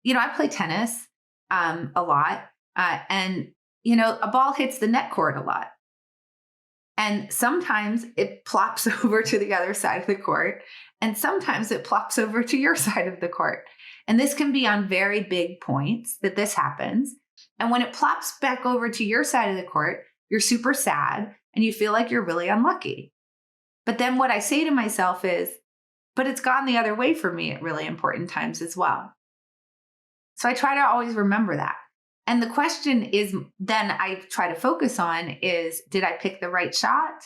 I play tennis a lot. And, a ball hits the net cord a lot. And sometimes it plops over to the other side of the court. And sometimes it plops over to your side of the court. And this can be on very big points that this happens. And when it plops back over to your side of the court, you're super sad and you feel like you're really unlucky. But then what I say to myself is, but it's gone the other way for me at really important times as well. So I try to always remember that. And the question is, then I try to focus on is, did I pick the right shot?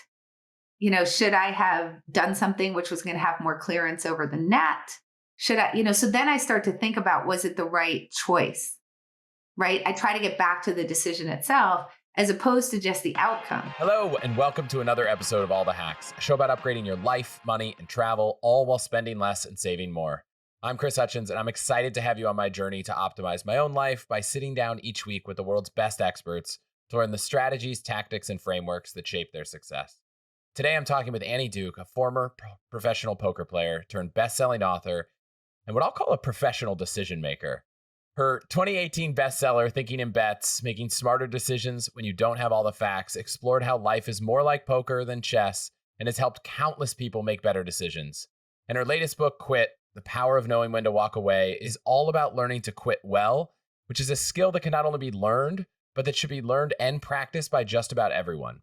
Should I have done something which was going to have more clearance over the net? Should I, so then I start to think about, was it the right choice, right? I try to get back to the decision itself as opposed to just the outcome. Hello, and welcome to another episode of All the Hacks, a show about upgrading your life, money, and travel, all while spending less and saving more. I'm Chris Hutchins, and I'm excited to have you on my journey to optimize my own life by sitting down each week with the world's best experts to learn the strategies, tactics, and frameworks that shape their success. Today, I'm talking with Annie Duke, a former professional poker player turned best-selling author, and what I'll call a professional decision maker. Her 2018 bestseller, Thinking in Bets, Making Smarter Decisions When You Don't Have All the Facts, explored how life is more like poker than chess and has helped countless people make better decisions. And her latest book, Quit, The Power of Knowing When to Walk Away, is all about learning to quit well, which is a skill that can not only be learned, but that should be learned and practiced by just about everyone.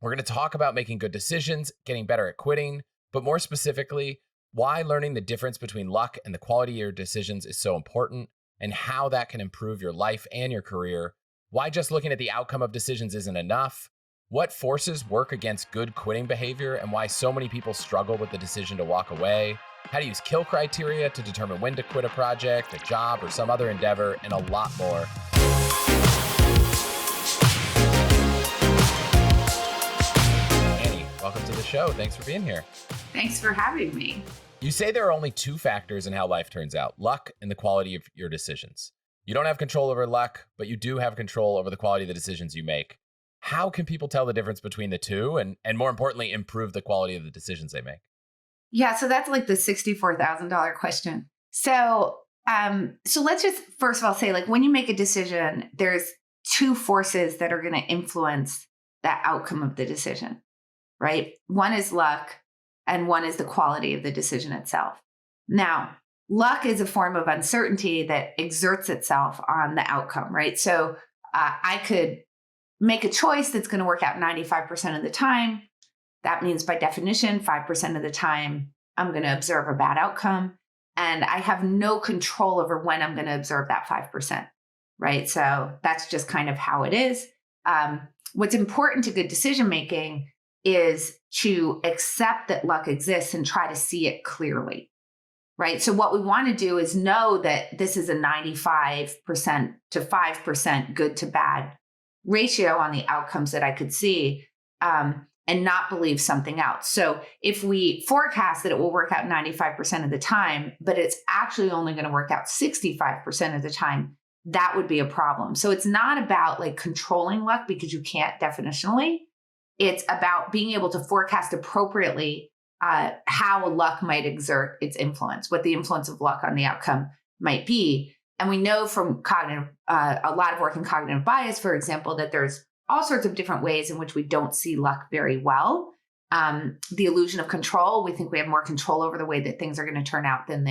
We're going to talk about making good decisions, getting better at quitting, but more specifically, why learning the difference between luck and the quality of your decisions is so important, and how that can improve your life and your career, why just looking at the outcome of decisions isn't enough, what forces work against good quitting behavior, and why so many people struggle with the decision to walk away, how to use kill criteria to determine when to quit a project, a job, or some other endeavor, and a lot more. Annie, welcome to the show. Thanks for being here. Thanks for having me. You say there are only two factors in how life turns out, luck and the quality of your decisions. You don't have control over luck, but you do have control over the quality of the decisions you make. How can people tell the difference between the two and more importantly, improve the quality of the decisions they make? Yeah, so that's like the $64,000 question. So let's just first of all say, like, when you make a decision, there's two forces that are going to influence the outcome of the decision, right? One is luck, and one is the quality of the decision itself. Now, luck is a form of uncertainty that exerts itself on the outcome, right? So I could make a choice that's going to work out 95% of the time. That means by definition, 5% of the time, I'm going to observe a bad outcome. And I have no control over when I'm going to observe that 5%, right? So that's just kind of how it is. What's important to good decision-making is to accept that luck exists and try to see it clearly, right? So what we want to do is know that this is a 95% to 5% good to bad ratio on the outcomes that I could see, and not believe something else. So if we forecast that it will work out 95% of the time, but it's actually only going to work out 65% of the time, that would be a problem. So it's not about like controlling luck, because you can't definitionally. It's about being able to forecast appropriately how luck might exert its influence, what the influence of luck on the outcome might be. And we know from a lot of work in cognitive bias, for example, that there's all sorts of different ways in which we don't see luck very well. The illusion of control, we think we have more control over the way that things are going to turn out than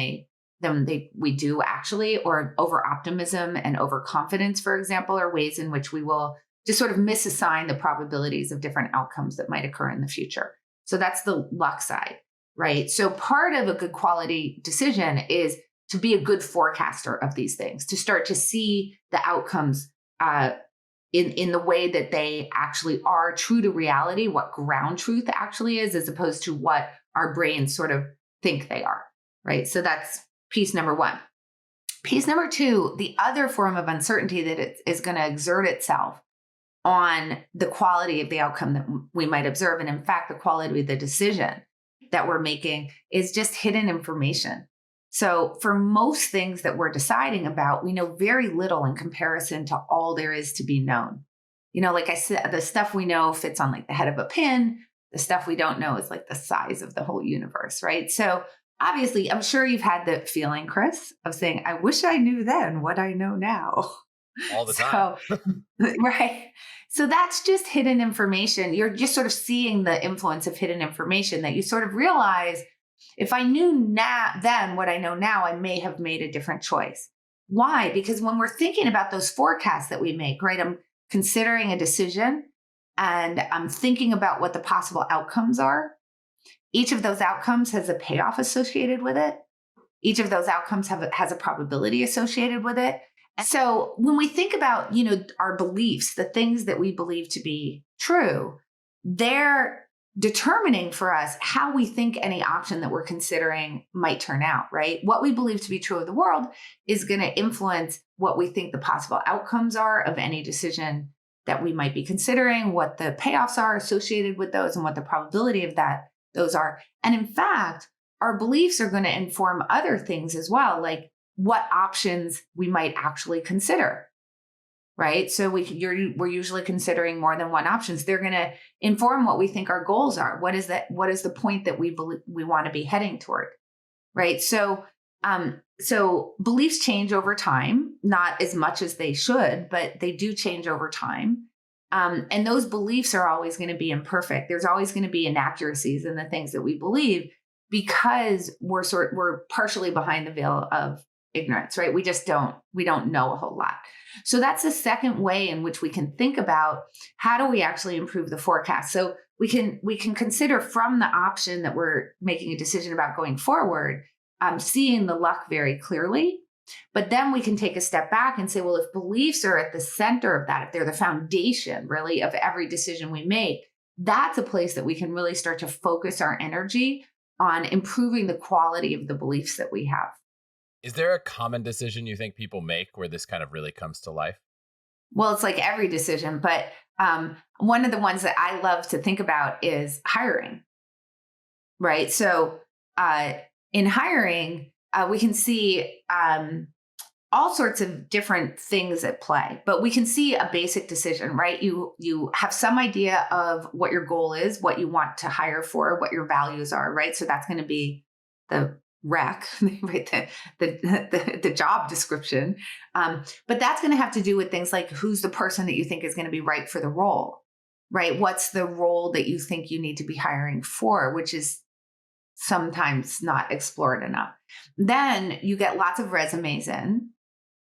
we do actually, or over optimism and overconfidence, for example, are ways in which we will just sort of misassign the probabilities of different outcomes that might occur in the future. So that's the luck side, right? So part of a good quality decision is to be a good forecaster of these things, to start to see the outcomes in the way that they actually are, true to reality, what ground truth actually is, as opposed to what our brains sort of think they are, right? So that's piece number one. Piece number two, the other form of uncertainty that it is going to exert itself on the quality of the outcome that we might observe, and in fact, the quality of the decision that we're making, is just hidden information. So for most things that we're deciding about, we know very little in comparison to all there is to be known. Like I said, the stuff we know fits on like the head of a pin. The stuff we don't know is like the size of the whole universe, right? So obviously, I'm sure you've had the feeling, Chris, of saying, I wish I knew then what I know now. All the time. So, right. So that's just hidden information. You're just sort of seeing the influence of hidden information that you sort of realize, if I knew now then what I know now, I may have made a different choice. Why? Because when we're thinking about those forecasts that we make, right? I'm considering a decision and I'm thinking about what the possible outcomes are. Each of those outcomes has a payoff associated with it. Each of those outcomes has a probability associated with it. And so when we think about, our beliefs, the things that we believe to be true, they're determining for us how we think any option that we're considering might turn out, right? What we believe to be true of the world is going to influence what we think the possible outcomes are of any decision that we might be considering, what the payoffs are associated with those, and what the probability of those are. And in fact, our beliefs are going to inform other things as well, like what options we might actually consider, right? So we're usually considering more than one options. They're going to inform what we think our goals are. What is the point that we want to be heading toward, right? So beliefs change over time, not as much as they should, but they do change over time. And those beliefs are always going to be imperfect. There's always going to be inaccuracies in the things that we believe, because we're partially behind the veil of ignorance, right? We don't know a whole lot. So that's the second way in which we can think about, how do we actually improve the forecast? So we can consider from the option that we're making a decision about going forward, seeing the luck very clearly. But then we can take a step back and say, well, if beliefs are at the center of that, if they're the foundation really of every decision we make, that's a place that we can really start to focus our energy on improving the quality of the beliefs that we have. Is there a common decision you think people make where this kind of really comes to life? Well, it's like every decision, but one of the ones that I love to think about is hiring, right? So in hiring, we can see all sorts of different things at play, but we can see a basic decision, right? You have some idea of what your goal is, what you want to hire for, what your values are, right? So that's going to be the rec, right? The job description. But that's going to have to do with things like, who's the person that you think is going to be right for the role, right? What's the role that you think you need to be hiring for, which is sometimes not explored enough. Then you get lots of resumes in,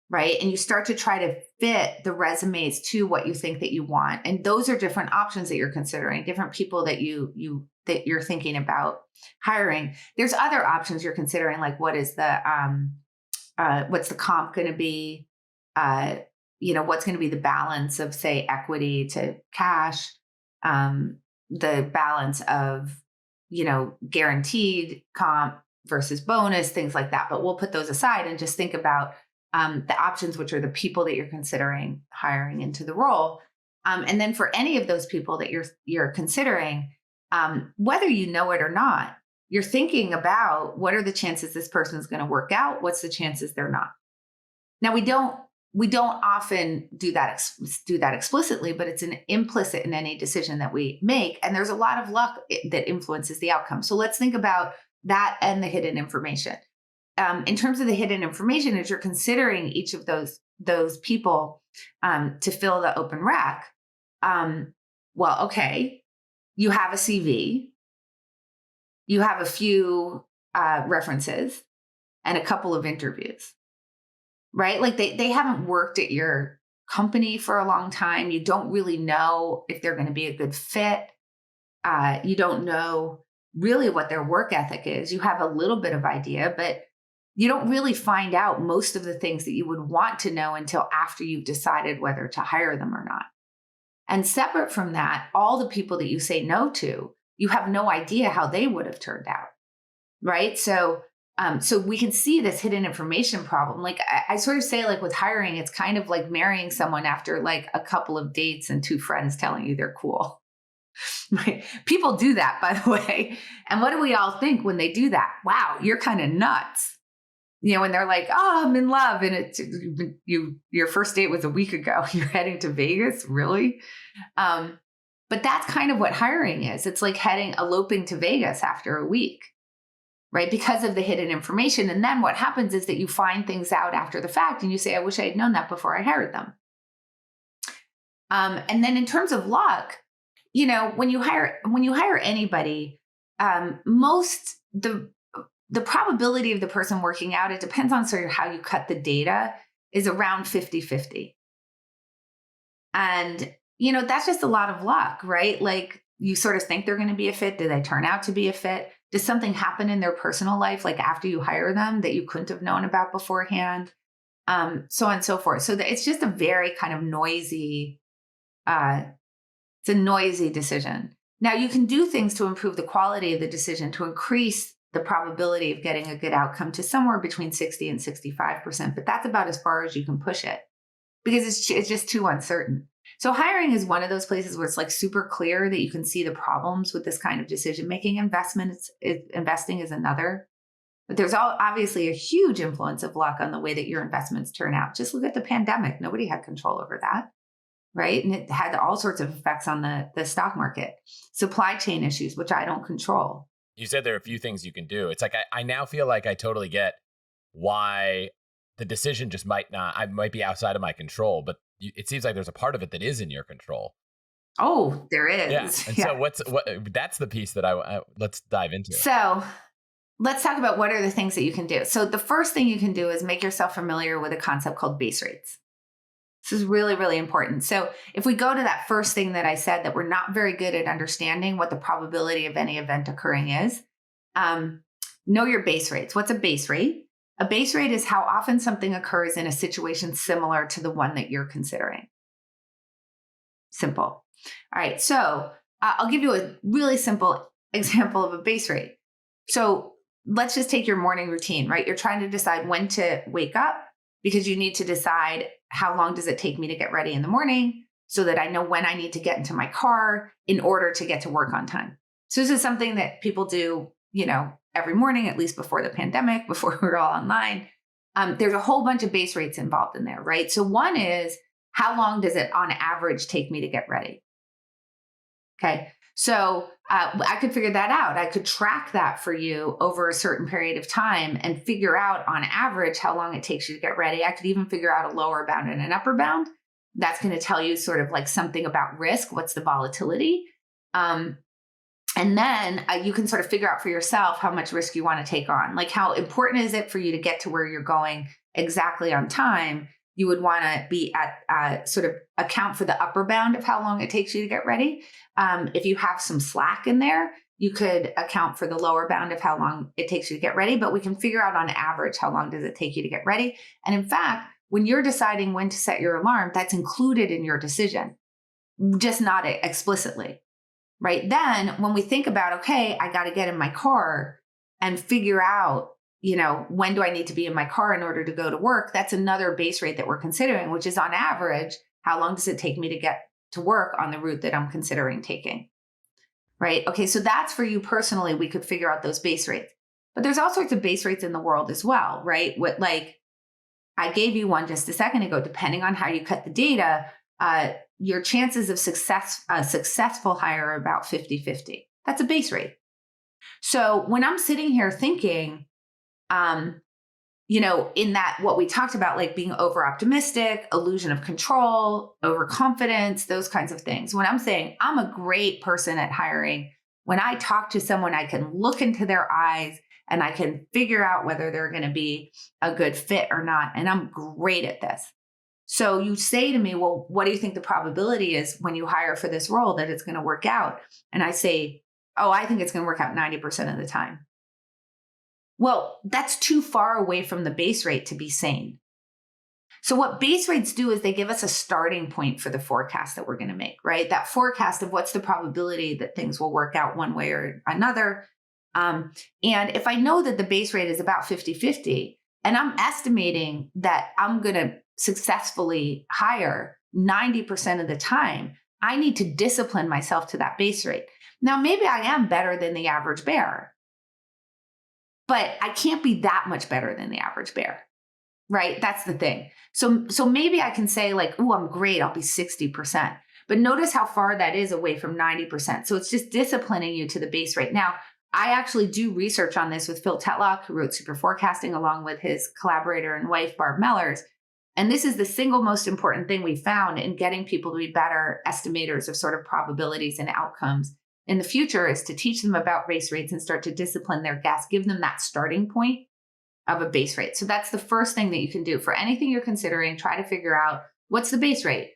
right? And you start to try to fit the resumes to what you think that you want. And those are different options that you're considering, different people that you're thinking about hiring. There's other options you're considering, like what's the comp going to be? What's going to be the balance of, say, equity to cash, the balance of, guaranteed comp versus bonus, things like that. But we'll put those aside and just think about the options, which are the people that you're considering hiring into the role. And then for any of those people that you're considering, whether you know it or not, you're thinking about, what are the chances this person is going to work out? What's the chances they're not? Now, we don't often do that explicitly, but it's an implicit in any decision that we make. And there's a lot of luck that influences the outcome. So let's think about that and the hidden information. In terms of the hidden information, as you're considering each of those people to fill the open rack, okay, you have a CV, you have a few references, and a couple of interviews, right? Like they haven't worked at your company for a long time. You don't really know if they're going to be a good fit. You don't know really what their work ethic is. You have a little bit of idea, but you don't really find out most of the things that you would want to know until after you've decided whether to hire them or not. And separate from that, all the people that you say no to, you have no idea how they would have turned out, right? So we can see this hidden information problem. Like I sort of say, like with hiring, it's kind of like marrying someone after like a couple of dates and two friends telling you they're cool. Right? People do that, by the way. And what do we all think when they do that? Wow, you're kind of nuts. When they're like, oh, I'm in love. And your first date was a week ago. You're heading to Vegas? Really? But that's kind of what hiring is. It's like eloping to Vegas after a week. right? Because of the hidden information. And then what happens is that you find things out after the fact and you say, I wish I had known that before I hired them. And then in terms of luck, when you hire anybody, the probability of the person working out, it depends on sort of how you cut the data, is around 50-50. And, that's just a lot of luck, right? Like you sort of think they're going to be a fit. Do they turn out to be a fit? Does something happen in their personal life, like after you hire them, that you couldn't have known about beforehand? So on and so forth. So it's just a very kind of noisy, it's a noisy decision. Now you can do things to improve the quality of the decision, to increase the probability of getting a good outcome to somewhere between 60 and 65%, but that's about as far as you can push it because it's just too uncertain. So hiring is one of those places where it's like super clear that you can see the problems with this kind of decision-making. Investing is another. But there's obviously a huge influence of luck on the way that your investments turn out. Just look at the pandemic. Nobody had control over that, right? And it had all sorts of effects on the stock market. Supply chain issues, which I don't control. You said there are a few things you can do. It's like I now feel like I totally get why the decision just might be outside of my control, but it seems like there's a part of it that is in your control. Oh, there is. Yeah. And so that's the piece that let's dive into. So let's talk about what are the things that you can do. So the first thing you can do is make yourself familiar with a concept called base rates. This is really, really important. So if we go to that first thing that I said, that we're not very good at understanding what the probability of any event occurring is, know your base rates. What's a base rate? A base rate is how often something occurs in a situation similar to the one that you're considering. Simple. All right. So I'll give you a really simple example of a base rate. So let's just take your morning routine, right? You're trying to decide when to wake up because you need to decide how long does it take me to get ready in the morning so that I know when I need to get into my car in order to get to work on time. So this is something that people do, every morning, at least before the pandemic, before we were all online. There's a whole bunch of base rates involved in there, right? So one is, how long does it on average take me to get ready? Okay. So I could figure that out. I could track that for you over a certain period of time and figure out on average how long it takes you to get ready. I could even figure out a lower bound and an upper bound. That's going to tell you sort of like something about risk. What's the volatility? And then you can sort of figure out for yourself how much risk you want to take on. Like, how important is it for you to get to where you're going exactly on time? You would want to be at sort of account for the upper bound of how long it takes you to get ready. If you have some slack in there, you could account for the lower bound of how long it takes you to get ready, but we can figure out on average how long does it take you to get ready. And in fact, when you're deciding when to set your alarm, that's included in your decision, just not explicitly, right? Then when we think about, okay, I got to get in my car and figure out, when do I need to be in my car in order to go to work? That's another base rate that we're considering, which is on average, how long does it take me to get to work on the route that I'm considering taking, right? Okay, so that's for you personally. We could figure out those base rates, but there's all sorts of base rates in the world as well, right? Like I gave you one just a second ago. Depending on how you cut the data, your chances of successful hire are about 50-50. That's a base rate. So when I'm sitting here thinking, in that what we talked about, like being over optimistic, illusion of control, overconfidence, those kinds of things. When I'm saying I'm a great person at hiring, when I talk to someone, I can look into their eyes and I can figure out whether they're going to be a good fit or not. And I'm great at this. So you say to me, well, what do you think the probability is when you hire for this role that it's going to work out? And I say, oh, I think it's going to work out 90% of the time. Well, that's too far away from the base rate to be sane. So what base rates do is they give us a starting point for the forecast that we're going to make, right? That forecast of what's the probability that things will work out one way or another. And if I know that the base rate is about 50-50, and I'm estimating that I'm going to successfully hire 90% of the time, I need to discipline myself to that base rate. Now, maybe I am better than the average bear, but I can't be that much better than the average bear, right? That's the thing. So maybe I can say like, oh, I'm great. I'll be 60%. But notice how far that is away from 90%. So it's just disciplining you to the base rate. Now, I actually do research on this with Phil Tetlock, who wrote Super Forecasting, along with his collaborator and wife, Barb Mellers. And this is the single most important thing we found in getting people to be better estimators of sort of probabilities and outcomes in the future, is to teach them about base rates and start to discipline their guests, give them that starting point of a base rate. So that's the first thing that you can do for anything you're considering. Try to figure out what's the base rate,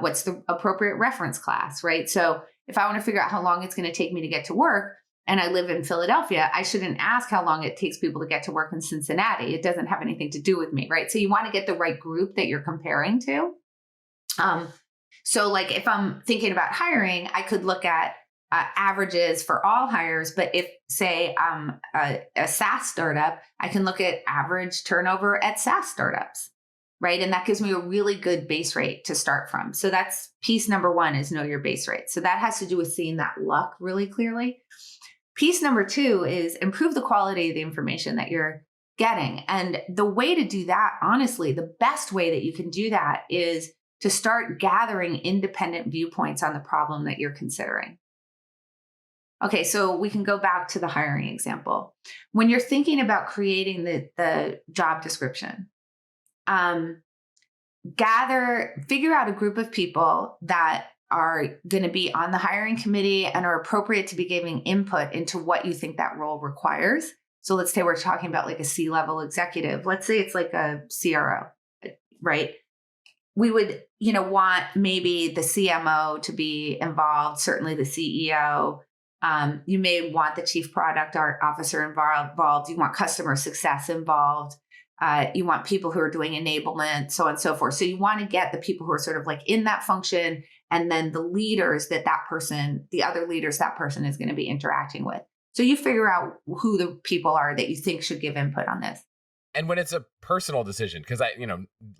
what's the appropriate reference class, right? So if I want to figure out how long it's going to take me to get to work, and I live in Philadelphia, I shouldn't ask how long it takes people to get to work in Cincinnati. It doesn't have anything to do with me, right? So you want to get the right group that you're comparing to. So like if I'm thinking about hiring, I could look at averages for all hires. But if, say, I'm a SaaS startup, I can look at average turnover at SaaS startups, right? And that gives me a really good base rate to start from. So that's piece number one, is know your base rate. So that has to do with seeing that luck really clearly. Piece number two is improve the quality of the information that you're getting. And the way to do that, honestly, the best way that you can do that is to start gathering independent viewpoints on the problem that you're considering. Okay, so we can go back to the hiring example. When you're thinking about creating the job description, figure out a group of people that are going to be on the hiring committee and are appropriate to be giving input into what you think that role requires. So let's say we're talking about like a C-level executive. Let's say it's like a CRO, right? We would, want maybe the CMO to be involved, certainly the CEO. You may want the chief product officer involved. You want customer success involved. You want people who are doing enablement, so on and so forth. So you want to get the people who are sort of like in that function, and then the leaders the other leaders that person is going to be interacting with. So you figure out who the people are that you think should give input on this. And when it's a personal decision, because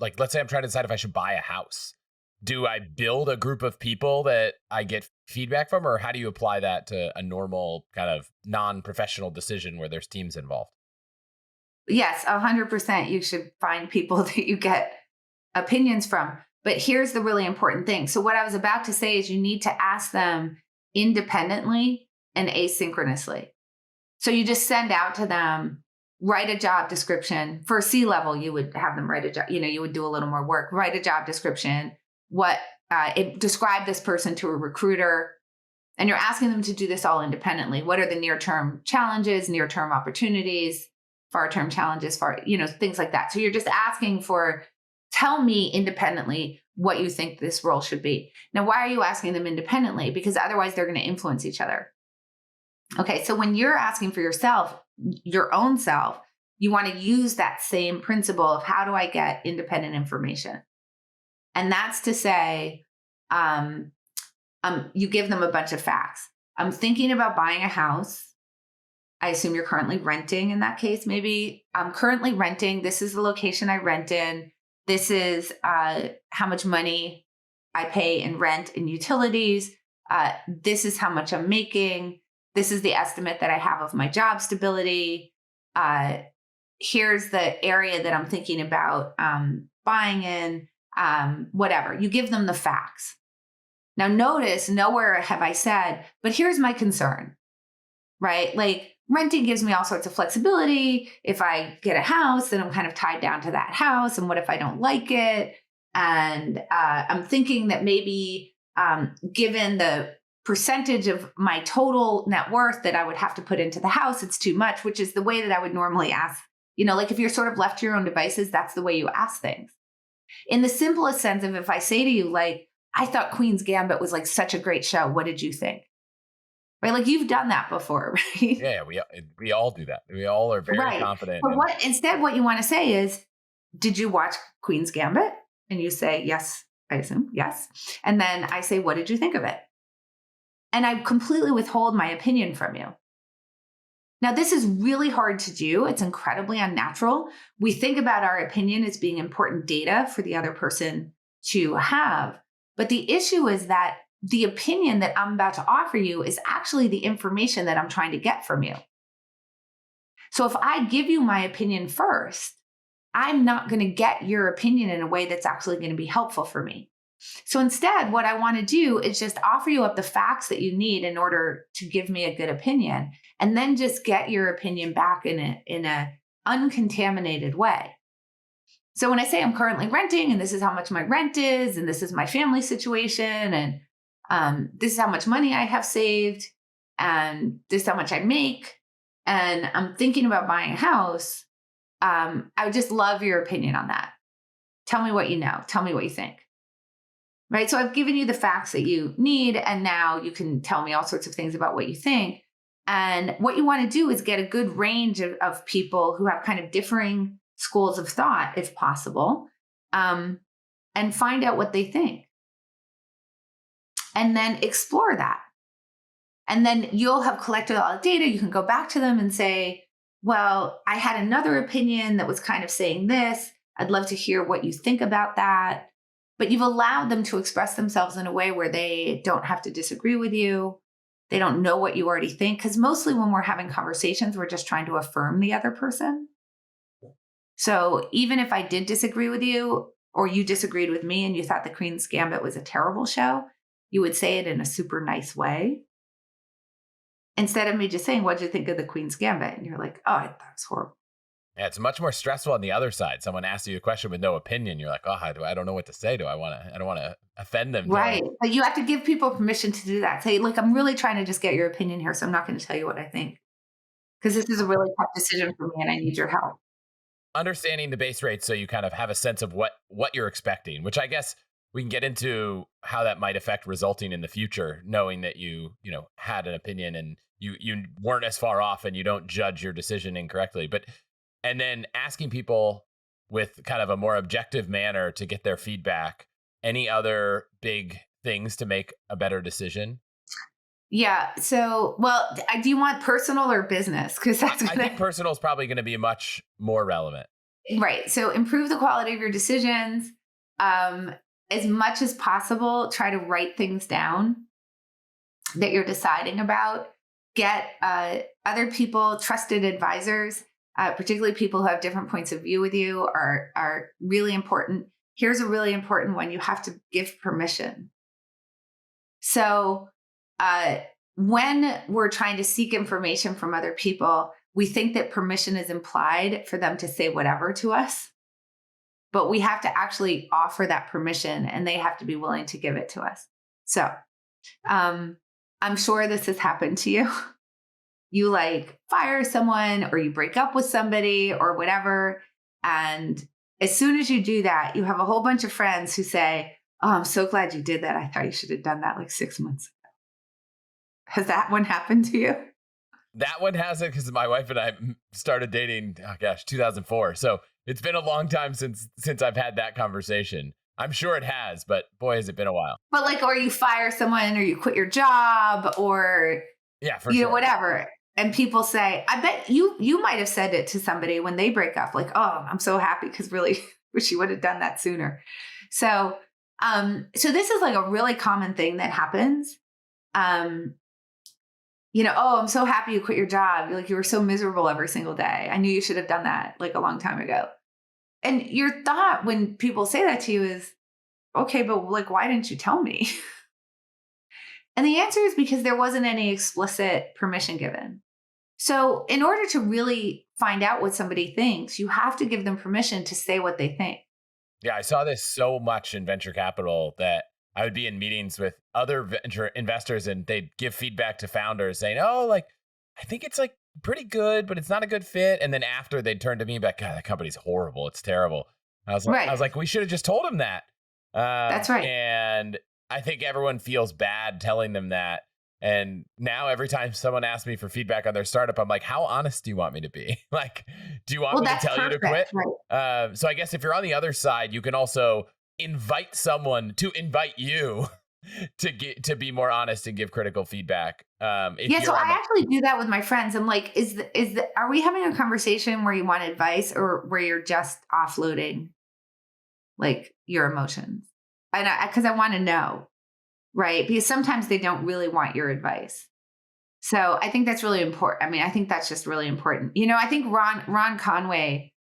like let's say I'm trying to decide if I should buy a house, do I build a group of people that I get feedback from, or how do you apply that to a normal kind of non-professional decision where there's teams involved? Yes, 100%. You should find people that you get opinions from. But here's the really important thing. So what I was about to say is you need to ask them independently and asynchronously. So you just send out to them, write a job description. For C-level, you would have them write a job, you would do a little more work, write a job description, describe this person to a recruiter. And you're asking them to do this all independently. What are the near-term challenges, near-term opportunities, far-term challenges, things like that. So you're just asking tell me independently what you think this role should be. Now, why are you asking them independently? Because otherwise they're going to influence each other. Okay, so when you're asking for yourself, your own self, you want to use that same principle of how do I get independent information? And that's to say, you give them a bunch of facts. I'm thinking about buying a house. I assume you're currently renting in that case. Maybe I'm currently renting. This is the location I rent in. This is how much money I pay in rent and utilities. This is how much I'm making. This is the estimate that I have of my job stability. Here's the area that I'm thinking about buying in, whatever. You give them the facts. Now notice, nowhere have I said, but here's my concern, right? Like renting gives me all sorts of flexibility. If I get a house, then I'm kind of tied down to that house. And what if I don't like it? And I'm thinking that maybe given the percentage of my total net worth that I would have to put into the house, it's too much, which is the way that I would normally ask. Like if you're sort of left to your own devices, that's the way you ask things. In the simplest sense of if I say to you, like, I thought Queen's Gambit was like such a great show. What did you think? Right? Like you've done that before, right? Yeah, we all do that. We all are very confident. But what you want to say is, did you watch Queen's Gambit? And you say, yes, I assume, yes. And then I say, what did you think of it? And I completely withhold my opinion from you. Now, this is really hard to do. It's incredibly unnatural. We think about our opinion as being important data for the other person to have. But the issue is that the opinion that I'm about to offer you is actually the information that I'm trying to get from you. So if I give you my opinion first, I'm not going to get your opinion in a way that's actually going to be helpful for me. So instead, what I want to do is just offer you up the facts that you need in order to give me a good opinion, and then just get your opinion back in a uncontaminated way. So when I say I'm currently renting and this is how much my rent is, and this is my family situation, and this is how much money I have saved, and this is how much I make, and I'm thinking about buying a house, I would just love your opinion on that. Tell me what you know. Tell me what you think. Right. So I've given you the facts that you need, and now you can tell me all sorts of things about what you think. And what you want to do is get a good range of people who have kind of differing schools of thought, if possible, and find out what they think. And then explore that. And then you'll have collected all the data. You can go back to them and say, well, I had another opinion that was kind of saying this. I'd love to hear what you think about that. But you've allowed them to express themselves in a way where they don't have to disagree with you. They don't know what you already think. Because mostly when we're having conversations, we're just trying to affirm the other person. So even if I did disagree with you, or you disagreed with me and you thought The Queen's Gambit was a terrible show, you would say it in a super nice way. Instead of me just saying, what'd you think of The Queen's Gambit? And you're like, oh, I thought it was horrible. Yeah, it's much more stressful on the other side. Someone asks you a question with no opinion. You're like, oh, I don't know what to say. I don't want to offend them. Right. But you have to give people permission to do that. Say, look, I'm really trying to just get your opinion here, so I'm not going to tell you what I think. Because this is a really tough decision for me and I need your help. Understanding the base rate so you kind of have a sense of what you're expecting, which I guess we can get into how that might affect resulting in the future, knowing that you had an opinion and you weren't as far off and you don't judge your decision incorrectly. And then asking people with kind of a more objective manner to get their feedback. Any other big things to make a better decision? Yeah. So, well, do you want personal or business? Because I think personal is probably going to be much more relevant. Right. So improve the quality of your decisions. As much as possible, try to write things down that you're deciding about. Get other people, trusted advisors, particularly people who have different points of view with you, are really important. Here's a really important one. You have to give permission. So when we're trying to seek information from other people, we think that permission is implied for them to say whatever to us. But we have to actually offer that permission, and they have to be willing to give it to us. So I'm sure this has happened to you. You like fire someone or you break up with somebody or whatever. And as soon as you do that, you have a whole bunch of friends who say, oh, I'm so glad you did that. I thought you should have done that like 6 months ago. Has that one happened to you? That one hasn't, because my wife and I started dating, 2004. So it's been a long time since I've had that conversation. I'm sure it has, but boy, has it been a while. But like, or you fire someone or you quit your job or, yeah, for sure. Whatever. And people say, I bet you might have said it to somebody when they break up, like, oh, I'm so happy because really wish you would have done that sooner. So this is like a really common thing that happens. Oh, I'm so happy you quit your job. You're like, you were so miserable every single day. I knew you should have done that like a long time ago. And your thought when people say that to you is, okay, but like, why didn't you tell me? And the answer is because there wasn't any explicit permission given. So in order to really find out what somebody thinks, you have to give them permission to say what they think. Yeah, I saw this so much in venture capital that I would be in meetings with other venture investors and they'd give feedback to founders saying, oh, like, I think it's like pretty good, but it's not a good fit. And then after they'd turn to me back, God, that company's horrible. It's terrible. I was like, we should have just told him that. That's right. And I think everyone feels bad telling them that. And now every time someone asks me for feedback on their startup, I'm like, how honest do you want me to be? Like, do you want me to tell you to quit? Right. So I guess if you're on the other side, you can also invite someone to invite you to be more honest and give critical feedback. So I actually do that with my friends. I'm like, are we having a conversation where you want advice or where you're just offloading like your emotions? And because I want to know. Right. Because sometimes they don't really want your advice. So I think that's really important. I mean, I think that's just really important. I think Ron Conway,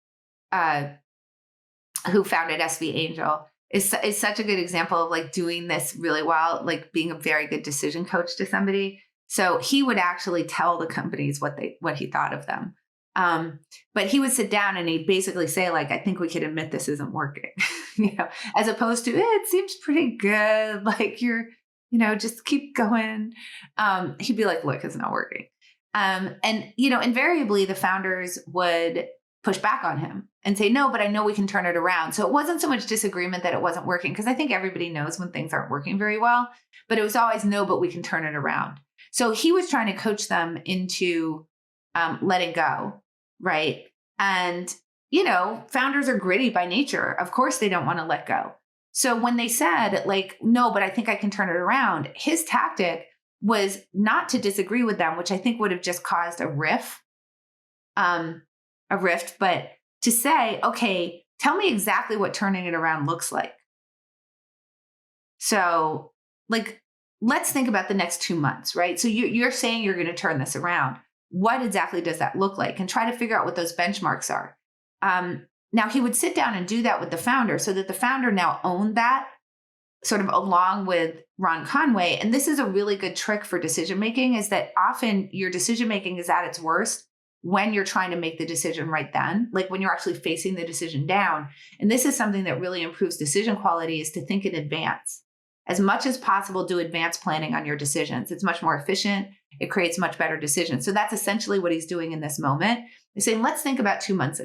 who founded SV Angel, is such a good example of like doing this really well, like being a very good decision coach to somebody. So he would actually tell the companies what he thought of them. But he would sit down and he'd basically say, like, I think we could admit this isn't working, as opposed to it seems pretty good. Like just keep going. He'd be like, look, it's not working. And invariably the founders would push back on him and say, no, but I know we can turn it around. So it wasn't so much disagreement that it wasn't working, because I think everybody knows when things aren't working very well, but it was always, no, but we can turn it around. So he was trying to coach them into letting go. Right. And, founders are gritty by nature. Of course, they don't want to let go. So when they said, like, no, but I think I can turn it around, his tactic was not to disagree with them, which I think would have just caused a rift, but to say, okay, tell me exactly what turning it around looks like. So, like, let's think about the next 2 months, right? So you're saying you're going to turn this around. What exactly does that look like? And try to figure out what those benchmarks are. Now, he would sit down and do that with the founder, so that the founder now owned that, sort of along with Ron Conway. And this is a really good trick for decision making, is that often your decision making is at its worst when you're trying to make the decision right then, like when you're actually facing the decision down. And this is something that really improves decision quality, is to think in advance. As much as possible, do advanced planning on your decisions. It's much more efficient. It creates much better decisions. So that's essentially what he's doing in this moment. He's saying, let's think about 2 months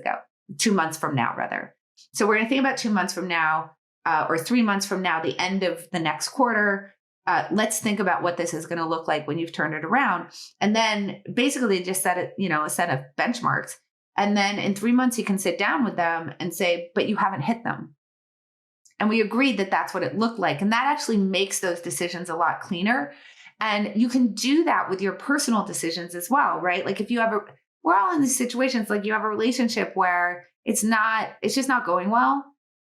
from now, rather. So we're going to think about 2 months from now, or 3 months from now, the end of the next quarter. Let's think about what this is going to look like when you've turned it around. And then basically they just set it, a set of benchmarks. And then in 3 months, you can sit down with them and say, but you haven't hit them. And we agreed that that's what it looked like. And that actually makes those decisions a lot cleaner. And you can do that with your personal decisions as well, right? Like if you have we're all in these situations, like you have a relationship where it's just not going well,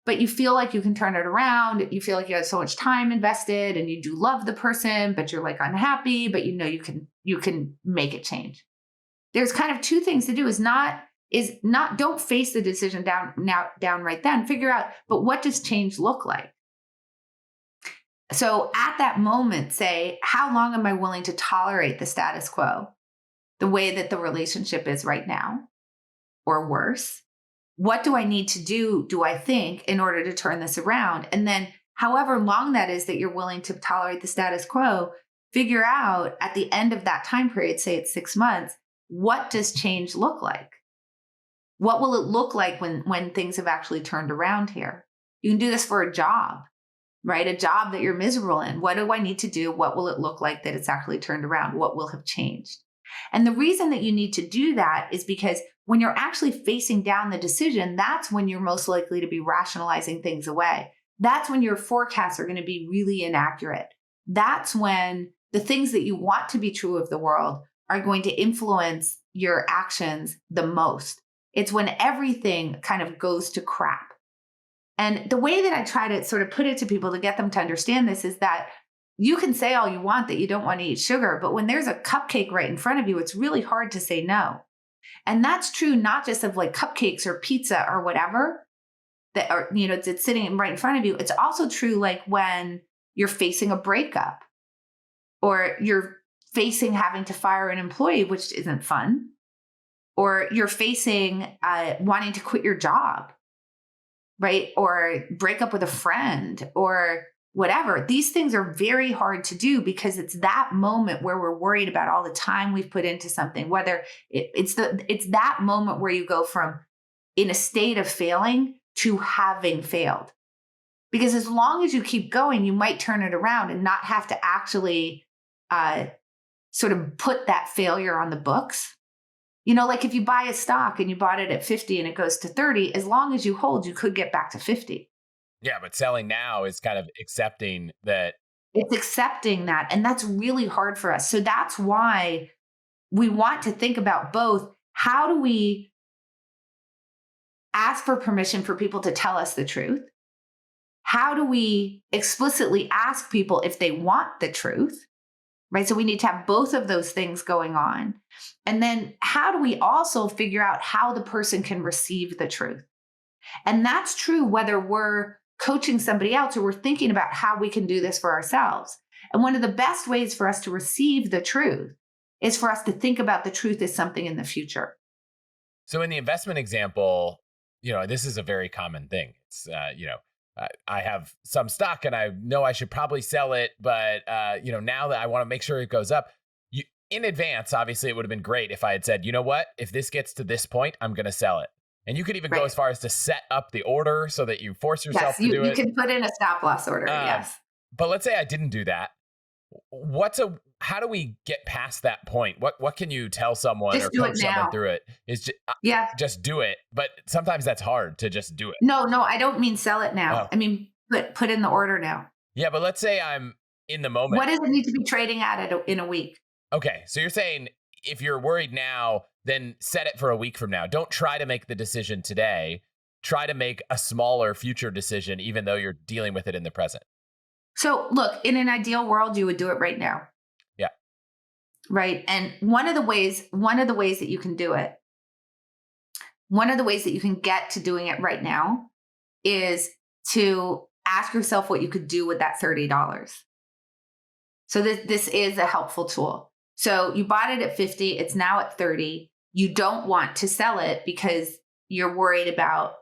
but you feel like you can turn it around. You feel like you have so much time invested and you do love the person, but you're like unhappy, but you can make it change. There's kind of two things to do, don't face the decision down right then. Figure out, but what does change look like? So at that moment, say, how long am I willing to tolerate the status quo, the way that the relationship is right now, or worse? What do I need to do I think, in order to turn this around? And then however long that is that you're willing to tolerate the status quo, figure out at the end of that time period, say it's 6 months, what does change look like? What will it look like when things have actually turned around here? You can do this for a job, right? A job that you're miserable in. What do I need to do? What will it look like that it's actually turned around? What will have changed? And the reason that you need to do that is because when you're actually facing down the decision, that's when you're most likely to be rationalizing things away. That's when your forecasts are going to be really inaccurate. That's when the things that you want to be true of the world are going to influence your actions the most. It's when everything kind of goes to crap. And the way that I try to sort of put it to people to get them to understand this is that you can say all you want that you don't want to eat sugar, but when there's a cupcake right in front of you, it's really hard to say no. And that's true not just of like cupcakes or pizza or whatever that are, it's sitting right in front of you. It's also true like when you're facing a breakup or you're facing having to fire an employee, which isn't fun, or you're facing wanting to quit your job, right? Or break up with a friend or whatever. These things are very hard to do because it's that moment where we're worried about all the time we've put into something, whether it's that moment where you go from in a state of failing to having failed. Because as long as you keep going, you might turn it around and not have to actually sort of put that failure on the books. Like if you buy a stock and you bought it at 50 and it goes to 30, as long as you hold, you could get back to 50. Yeah, but selling now is kind of accepting that. It's accepting that. And that's really hard for us. So that's why we want to think about both. How do we ask for permission for people to tell us the truth? How do we explicitly ask people if they want the truth? Right? So we need to have both of those things going on. And then how do we also figure out how the person can receive the truth? And that's true whether we're coaching somebody else or we're thinking about how we can do this for ourselves. And one of the best ways for us to receive the truth is for us to think about the truth as something in the future. So in the investment example, this is a very common thing. It's, I have some stock and I know I should probably sell it, but, now that I want to make sure it goes up, in advance, obviously, it would have been great if I had said, you know what, if this gets to this point, I'm going to sell it. And you could even go as far as to set up the order so that you force yourself to do it. You can put in a stop loss order, yes. But let's say I didn't do that. How do we get past that point? What can you tell someone just or coach someone through it? Is just do it. But sometimes that's hard to just do it. No, I don't mean sell it now. Oh. I mean, put in the order now. Yeah, but let's say I'm in the moment. What does it need to be trading at in a week? Okay, so you're saying if you're worried now, then set it for a week from now. Don't try to make the decision today. Try to make a smaller future decision, even though you're dealing with it in the present. So look, in an ideal world, you would do it right now. Yeah. Right. And one of the ways that you can do it, one of the ways that you can get to doing it right now is to ask yourself what you could do with that $30. So this is a helpful tool. So you bought it at 50, it's now at 30. You don't want to sell it because you're worried about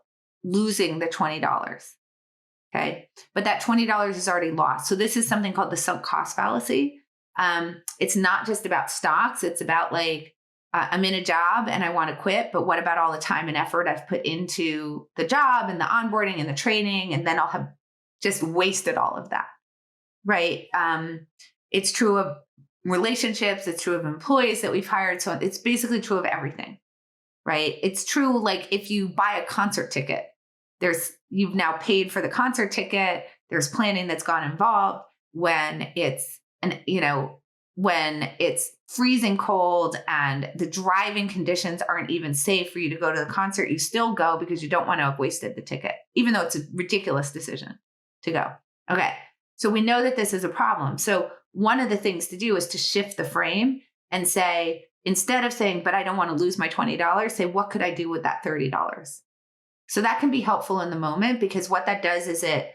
losing the $20. Okay. But that $20 is already lost. So this is something called the sunk cost fallacy. It's not just about stocks. It's about I'm in a job and I want to quit, but what about all the time and effort I've put into the job and the onboarding and the training, and then I'll have just wasted all of that. Right. It's true of relationships. It's true of employees that we've hired. So it's basically true of everything, right? It's true. Like if you buy a concert ticket, you've now paid for the concert ticket. There's planning that's gone involved when it's freezing cold and the driving conditions aren't even safe for you to go to the concert. You still go because you don't want to have wasted the ticket, even though it's a ridiculous decision to go. Okay. So we know that this is a problem. So one of the things to do is to shift the frame and say, instead of saying, but I don't want to lose my $20, say, what could I do with that $30? So that can be helpful in the moment, because what that does is it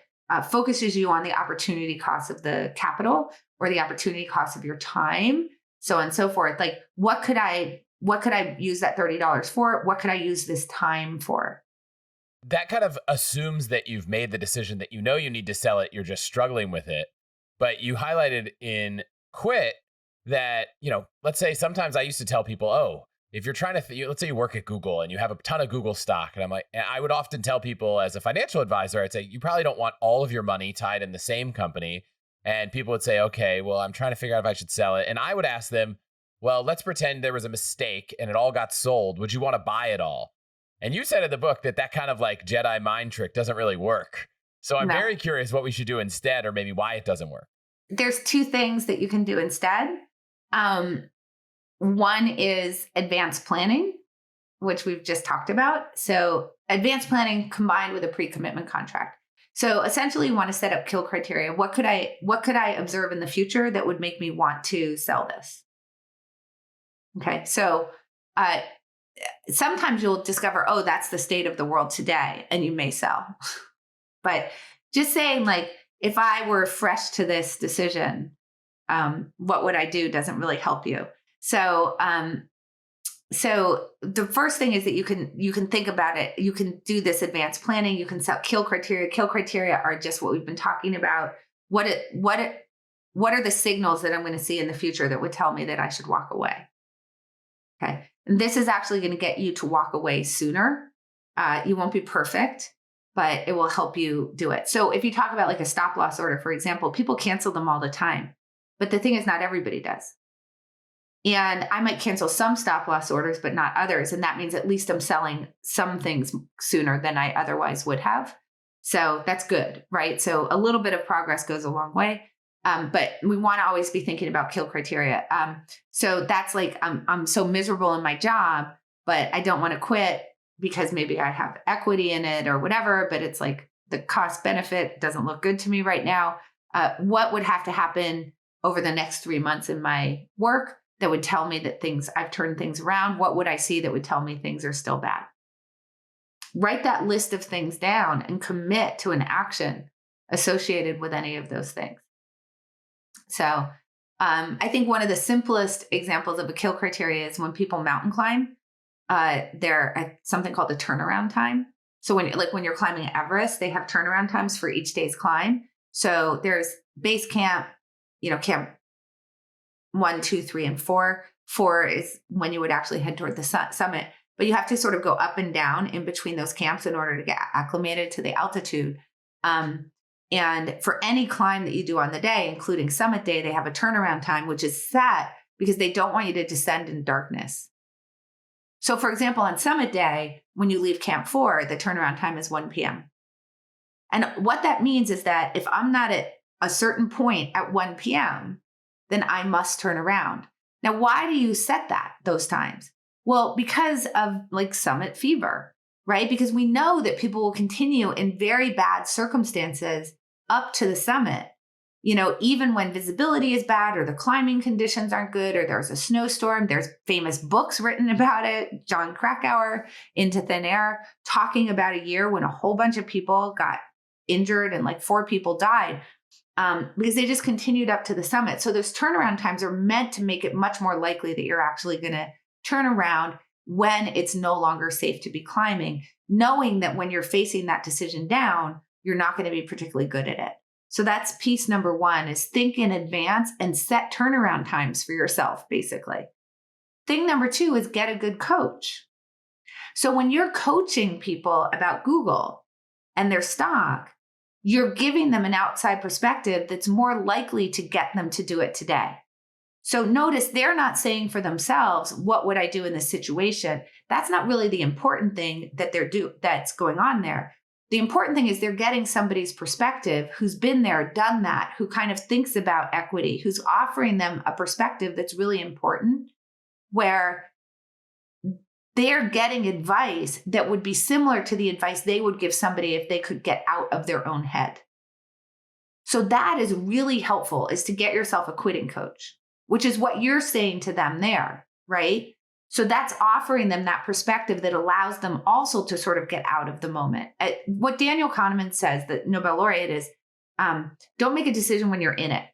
focuses you on the opportunity cost of the capital or the opportunity cost of your time, so on and so forth. Like, what could I use that $30 for? What could I use this time for? That kind of assumes that you've made the decision, that you need to sell it. You're just struggling with it. But you highlighted in Quit that, let's say sometimes I used to tell people, oh, if you're trying to, let's say you work at Google and you have a ton of Google stock. And I would often tell people as a financial advisor, I'd say, you probably don't want all of your money tied in the same company. And people would say, okay, well, I'm trying to figure out if I should sell it. And I would ask them, well, let's pretend there was a mistake and it all got sold. Would you want to buy it all? And you said in the book that kind of like Jedi mind trick doesn't really work. So I'm very curious what we should do instead, or maybe why it doesn't work. There's two things that you can do instead. One is advanced planning, which we've just talked about. So advanced planning combined with a pre-commitment contract. So essentially you want to set up kill criteria. What could I observe in the future that would make me want to sell this? Okay. So, sometimes you'll discover, oh, that's the state of the world today, and you may sell. But just saying, like, if I were fresh to this decision, what would I do doesn't really help you. So the first thing is that you can think about it. You can do this advanced planning. You can set kill criteria. Kill criteria are just what we've been talking about. What are the signals that I'm going to see in the future that would tell me that I should walk away? Okay. And this is actually going to get you to walk away sooner. You won't be perfect, but it will help you do it. So if you talk about like a stop loss order, for example, people cancel them all the time. But the thing is, not everybody does. And I might cancel some stop loss orders, but not others. And that means at least I'm selling some things sooner than I otherwise would have. So that's good, right? So a little bit of progress goes a long way. But we want to always be thinking about kill criteria. So that's like, I'm so miserable in my job, but I don't want to quit because maybe I have equity in it or whatever, but it's like the cost benefit doesn't look good to me right now. What would have to happen over the next 3 months in my work that would tell me that I've turned things around? What would I see that would tell me things are still bad? Write that list of things down and commit to an action associated with any of those things. So I think one of the simplest examples of a kill criteria is when people mountain climb. There something called the turnaround time. So when you're climbing Everest, they have turnaround times for each day's climb. So there's base camp, camp 1, 2, 3, and 4. 4 is when you would actually head toward the summit, but you have to sort of go up and down in between those camps in order to get acclimated to the altitude. And for any climb that you do on the day, including summit day, they have a turnaround time, which is set because they don't want you to descend in darkness. So for example, on summit day, when you leave camp 4, the turnaround time is 1 p.m. And what that means is that if I'm not at a certain point at 1 p.m., then I must turn around. Now, why do you set those times? Well, because of summit fever, right? Because we know that people will continue in very bad circumstances up to the summit, even when visibility is bad or the climbing conditions aren't good or there's a snowstorm. There's famous books written about it. John Krakauer, Into Thin Air, talking about a year when a whole bunch of people got injured and 4 people died because they just continued up to the summit. So those turnaround times are meant to make it much more likely that you're actually going to turn around when it's no longer safe to be climbing, knowing that when you're facing that decision down, you're not going to be particularly good at it. So that's piece number 1 is think in advance and set turnaround times for yourself, basically. Thing number 2 is get a good coach. So when you're coaching people about Google and their stock, you're giving them an outside perspective that's more likely to get them to do it today. So notice they're not saying for themselves, what would I do in this situation? That's not really the important thing that's going on there. The important thing is they're getting somebody's perspective who's been there, done that, who kind of thinks about equity, who's offering them a perspective that's really important, where they're getting advice that would be similar to the advice they would give somebody if they could get out of their own head. So that is really helpful, is to get yourself a quitting coach, which is what you're saying to them there, right? So that's offering them that perspective that allows them also to sort of get out of the moment. What Daniel Kahneman says, the Nobel laureate, is don't make a decision when you're in it.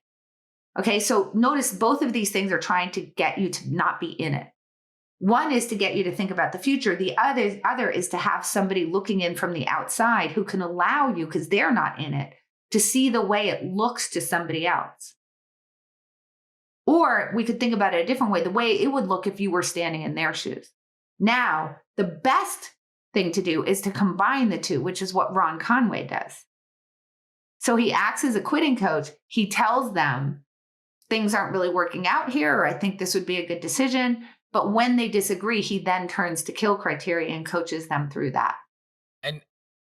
Okay, so notice both of these things are trying to get you to not be in it. One is to get you to think about the future. The other is to have somebody looking in from the outside who can allow you, because they're not in it, to see the way it looks to somebody else. Or we could think about it a different way, the way it would look if you were standing in their shoes. Now, the best thing to do is to combine the two, which is what Ron Conway does. So he acts as a quitting coach. He tells them things aren't really working out here, or I think this would be a good decision. But when they disagree, he then turns to kill criteria and coaches them through that. And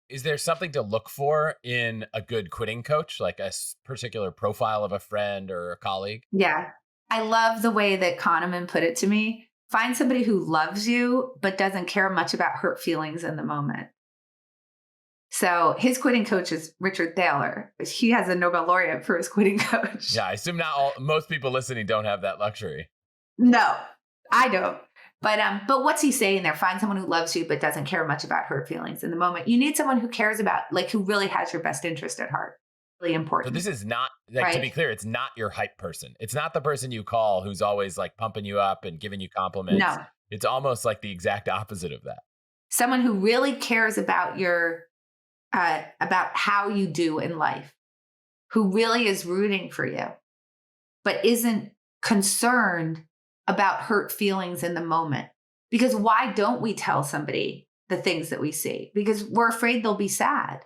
is there something to look for in a good quitting coach, like a particular profile of a friend or a colleague? Yeah. I love the way that Kahneman put it to me. Find somebody who loves you, but doesn't care much about hurt feelings in the moment. So his quitting coach is Richard Thaler. He has a Nobel laureate for his quitting coach. Yeah, I assume most people listening don't have that luxury. No, I don't. But what's he saying there? Find someone who loves you, but doesn't care much about hurt feelings in the moment. You need someone who cares about, who really has your best interest at heart. Really important. So this is not, right? To be clear, it's not your hype person. It's not the person you call who's always pumping you up and giving you compliments. No. It's almost like the exact opposite of that. Someone who really cares about about how you do in life, who really is rooting for you, but isn't concerned about hurt feelings in the moment. Because why don't we tell somebody the things that we see? Because we're afraid they'll be sad,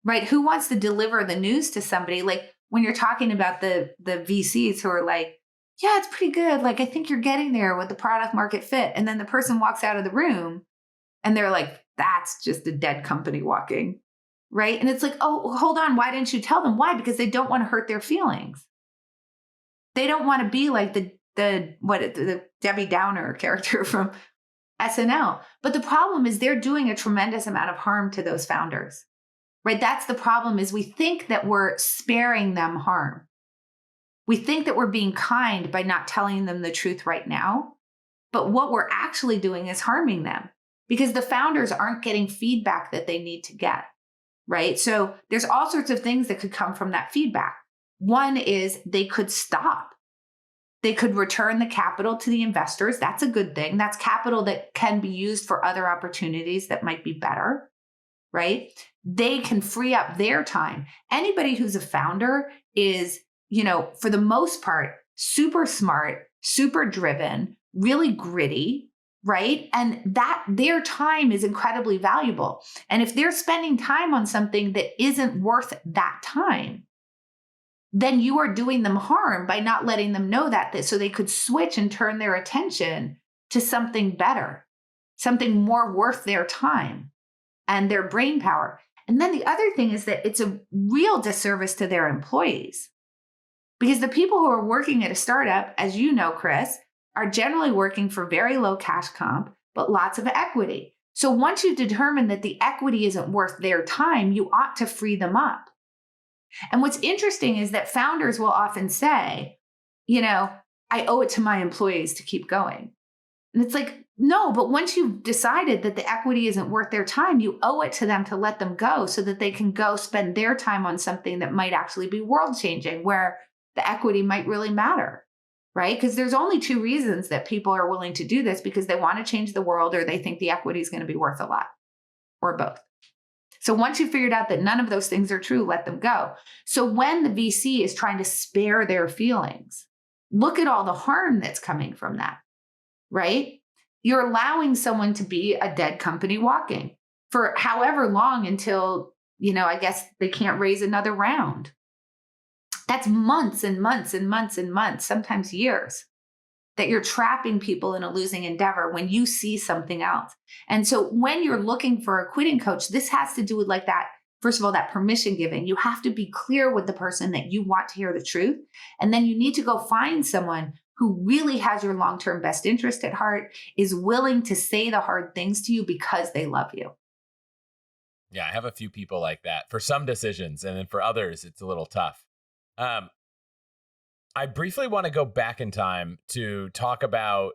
right? Who wants to deliver the news to somebody? When you're talking about the VCs who are yeah, it's pretty good. I think you're getting there with the product market fit. And then the person walks out of the room and they're that's just a dead company walking, right? And it's oh, hold on. Why didn't you tell them? Why? Because they don't want to hurt their feelings. They don't want to be like the Debbie Downer character from SNL. But the problem is they're doing a tremendous amount of harm to those founders, right? That's the problem, is we think that we're sparing them harm. We think that we're being kind by not telling them the truth right now. But what we're actually doing is harming them. because the founders aren't getting feedback that they need to get, right? So there's all sorts of things that could come from that feedback. One is they could stop. They could return the capital to the investors. That's a good thing. That's capital that can be used for other opportunities that might be better, right? They can free up their time. Anybody who's a founder is, for the most part, super smart, super driven, really gritty, right? And that their time is incredibly valuable. And if they're spending time on something that isn't worth that time, then you are doing them harm by not letting them know that so they could switch and turn their attention to something better, something more worth their time and their brain power. And then the other thing is that it's a real disservice to their employees, because the people who are working at a startup, as you know, Chris, are generally working for very low cash comp, but lots of equity. So once you determine that the equity isn't worth their time, you ought to free them up. And what's interesting is that founders will often say, I owe it to my employees to keep going. And it's like, no, but once you've decided that the equity isn't worth their time, you owe it to them to let them go so that they can go spend their time on something that might actually be world changing, where the equity might really matter, right? Because there's only two reasons that people are willing to do this: because they want to change the world, or they think the equity is going to be worth a lot, or both. So once you figured out that none of those things are true, let them go. So when the VC is trying to spare their feelings, look at all the harm that's coming from that, right? You're allowing someone to be a dead company walking for however long until, I guess they can't raise another round. That's months and months and months and months, sometimes years, that you're trapping people in a losing endeavor when you see something else. And so when you're looking for a quitting coach, this has to do with like that. First of all, that permission giving. You have to be clear with the person that you want to hear the truth. And then you need to go find someone who really has your long-term best interest at heart, is willing to say the hard things to you because they love you. Yeah, I have a few people like that for some decisions. And then for others, it's a little tough. I briefly want to go back in time to talk about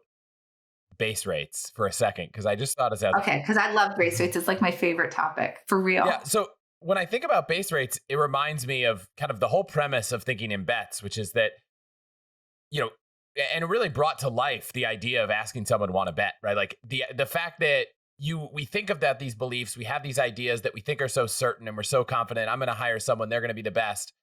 base rates for a second, because I just thought of Okay, because I love base rates. It's like my favorite topic, for real. Yeah. So when I think about base rates, it reminds me of kind of the whole premise of thinking in bets, which is that, and it really brought to life the idea of asking someone want to bet, right? Like the fact that we think of that, these beliefs, we have these ideas that we think are so certain, and we're so confident, I'm going to hire someone, they're going to be the best,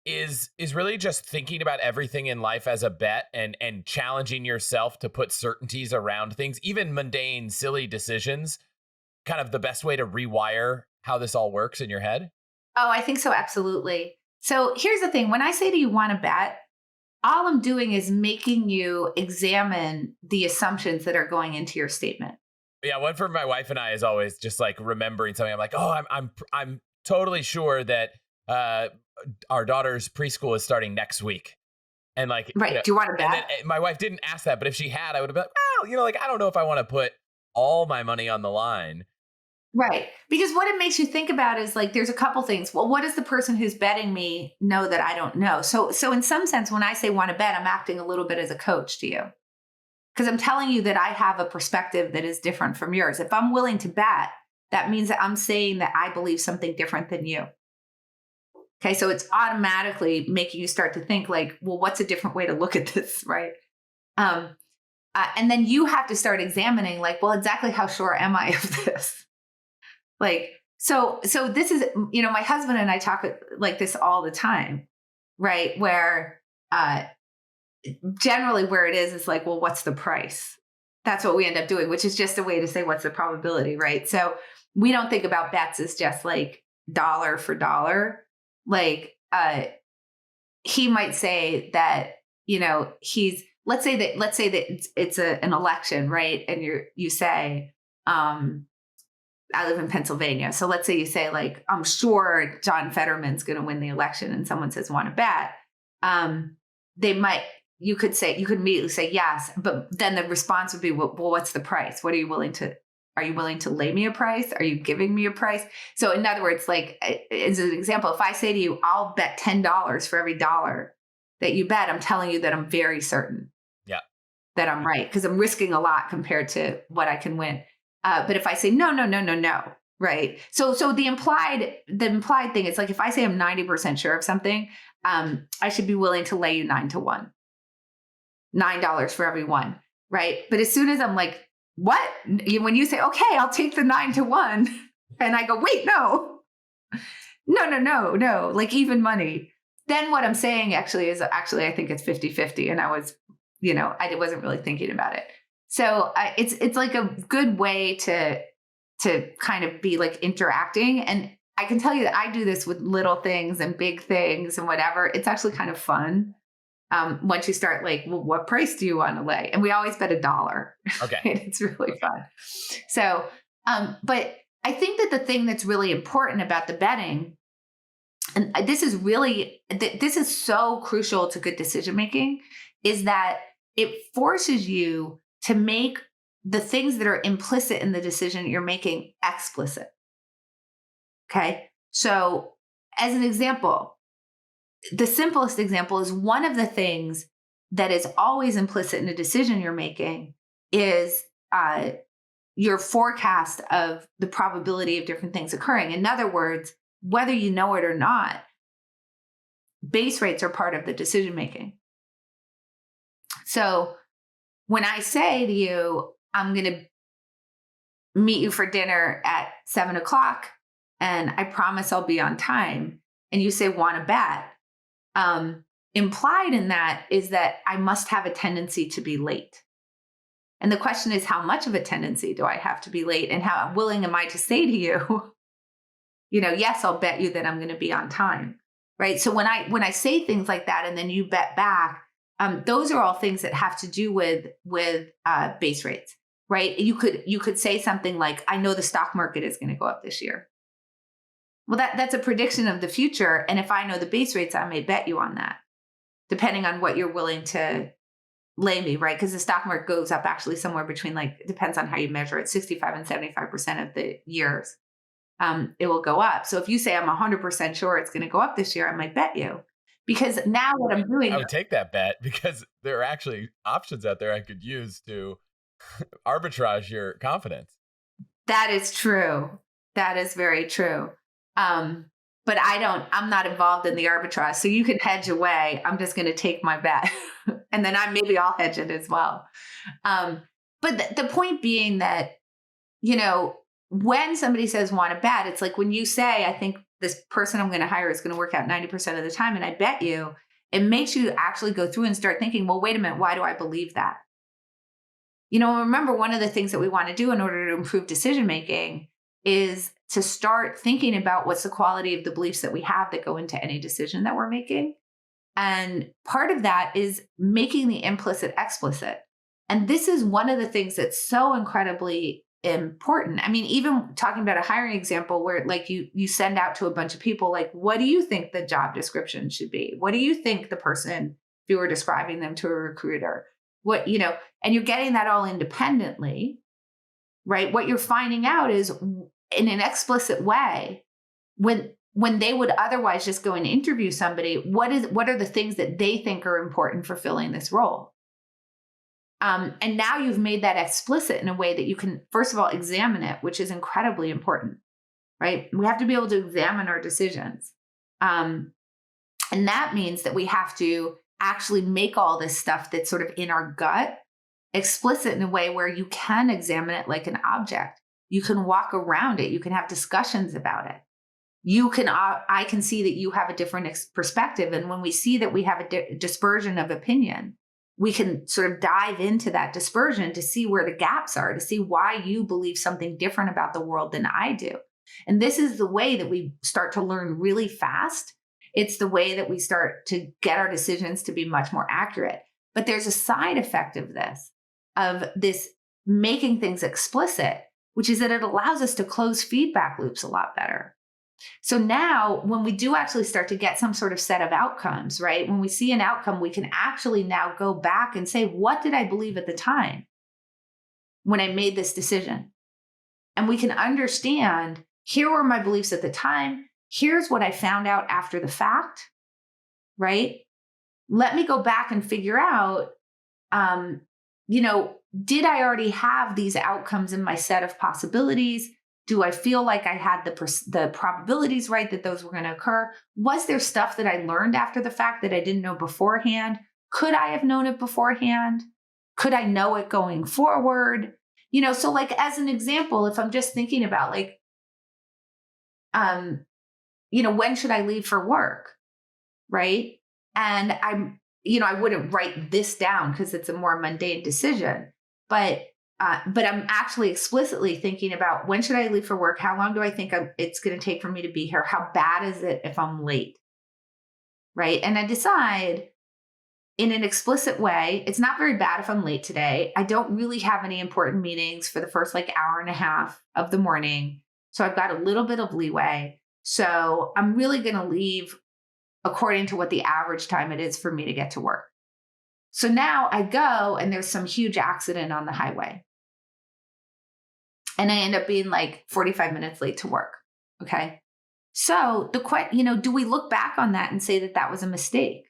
is really just thinking about everything in life as a bet, and challenging yourself to put certainties around things, even mundane, silly decisions, kind of the best way to rewire how this all works in your head? Oh, I think so. Absolutely. So here's the thing. When I say to you want to bet, all I'm doing is making you examine the assumptions that are going into your statement. Yeah. One for my wife and I is always just like remembering something. I'm like, oh, I'm totally sure that, our daughter's preschool is starting next week. And like, right. Do you want to bet? My wife didn't ask that, but if she had, I would have been like, well, I don't know if I want to put all my money on the line. Right. Because what it makes you think about is like, there's a couple things. Well, what does the person who's betting me know that I don't know? So in some sense, when I say want to bet, I'm acting a little bit as a coach to you, because I'm telling you that I have a perspective that is different from yours. If I'm willing to bet, that means that I'm saying that I believe something different than you. Okay, so it's automatically making you start to think like, well, what's a different way to look at this, right? And then you have to start examining like, well, exactly how sure am I of this? Like, so this is, my husband and I talk like this all the time, right? Where generally where it is like, well, what's the price? That's what we end up doing, which is just a way to say, what's the probability, right? So we don't think about bets as just like dollar for dollar. Like, he might say that, let's say that it's an election, right? And you say, I live in Pennsylvania. So let's say you say like, I'm sure John Fetterman's going to win the election, and someone says, want to bet. You could immediately say yes, but then the response would be, well, what's the price? Are you willing to lay me a price? Are you giving me a price? So in other words, like as an example, if I say to you, I'll bet $10 for every dollar that you bet, I'm telling you that I'm very certain that I'm right, because I'm risking a lot compared to what I can win. But if I say no, no, no, no, no, right? So the implied thing is like if I say I'm 90% sure of something, I should be willing to lay you 9 to 1, $9 for every one, right? But as soon as I'm like, what? When you say, okay, I'll take the 9 to 1, and I go, wait, no, no, no, no, no, like even money. Then what I'm saying actually is I think it's 50-50. And I was, I wasn't really thinking about it. So it's like a good way to kind of be like interacting. And I can tell you that I do this with little things and big things and whatever. It's actually kind of fun. Once you start like, well, what price do you want to lay? And we always bet $1. Okay. It's really fun. So, but I think that the thing that's really important about the betting, and this is so crucial to good decision making, is that it forces you to make the things that are implicit in the decision you're making explicit. Okay. So as an example, the simplest example is one of the things that is always implicit in a decision you're making is your forecast of the probability of different things occurring. In other words, whether you know it or not, base rates are part of the decision making. So when I say to you, I'm going to meet you for dinner at 7:00 and I promise I'll be on time, and you say, want to bet, implied in that is that I must have a tendency to be late. And the question is, how much of a tendency do I have to be late? And how willing am I to say to you, yes, I'll bet you that I'm going to be on time. Right. So when I say things like that, and then you bet back, those are all things that have to do with base rates. Right. You could say something like, I know the stock market is going to go up this year. Well, that's a prediction of the future. And if I know the base rates, I may bet you on that, depending on what you're willing to lay me, right? Because the stock market goes up actually somewhere between, it depends on how you measure it, 65 and 75% of the years. It will go up. So if you say I'm 100% sure it's going to go up this year, I might bet you. Because now what I'm doing, I would take that bet because there are actually options out there I could use to arbitrage your confidence. That is true. That is very true. But I'm not involved in the arbitrage. So you can hedge away. I'm just going to take my bet. And then maybe I'll hedge it as well. But the point being that, when somebody says want to bet, it's like when you say, I think this person I'm going to hire is going to work out 90% of the time, and I bet you, it makes you actually go through and start thinking, well, wait a minute, why do I believe that? Remember, one of the things that we want to do in order to improve decision making is to start thinking about what's the quality of the beliefs that we have that go into any decision that we're making. And part of that is making the implicit explicit. And this is one of the things that's so incredibly important. I mean, even talking about a hiring example where you send out to a bunch of people, like, what do you think the job description should be? What do you think the person, if you were describing them to a recruiter, and you're getting that all independently, right? What you're finding out is in an explicit way, when they would otherwise just go and interview somebody, what are the things that they think are important for filling this role? And now you've made that explicit in a way that you can, first of all, examine it, which is incredibly important, right? We have to be able to examine our decisions. And that means that we have to actually make all this stuff that's sort of in our gut explicit in a way where you can examine it like an object. You can walk around it. You can have discussions about it. I can see that you have a different perspective. And when we see that we have a dispersion of opinion, we can sort of dive into that dispersion to see where the gaps are, to see why you believe something different about the world than I do. And this is the way that we start to learn really fast. It's the way that we start to get our decisions to be much more accurate. But there's a side effect of this making things explicit, which is that it allows us to close feedback loops a lot better. So now when we do actually start to get some sort of set of outcomes, right? When we see an outcome, we can actually now go back and say, what did I believe at the time when I made this decision? And we can understand, here were my beliefs at the time. Here's what I found out after the fact, right? Let me go back and figure out, did I already have these outcomes in my set of possibilities? Do I feel like I had the probabilities right that those were going to occur? Was there stuff that I learned after the fact that I didn't know beforehand? Could I have known it beforehand? Could I know it going forward? So like as an example, if I'm just thinking about like, when should I leave for work? Right. And I wouldn't write this down because it's a more mundane decision, but I'm actually explicitly thinking about when should I leave for work? How long do I think it's going to take for me to be here? How bad is it if I'm late? Right. And I decide in an explicit way, it's not very bad if I'm late today. I don't really have any important meetings for the first like hour and a half of the morning. So I've got a little bit of leeway. So I'm really going to leave according to what the average time it is for me to get to work. So now I go and there's some huge accident on the highway. And I end up being like 45 minutes late to work. Okay. So do we look back on that and say that that was a mistake,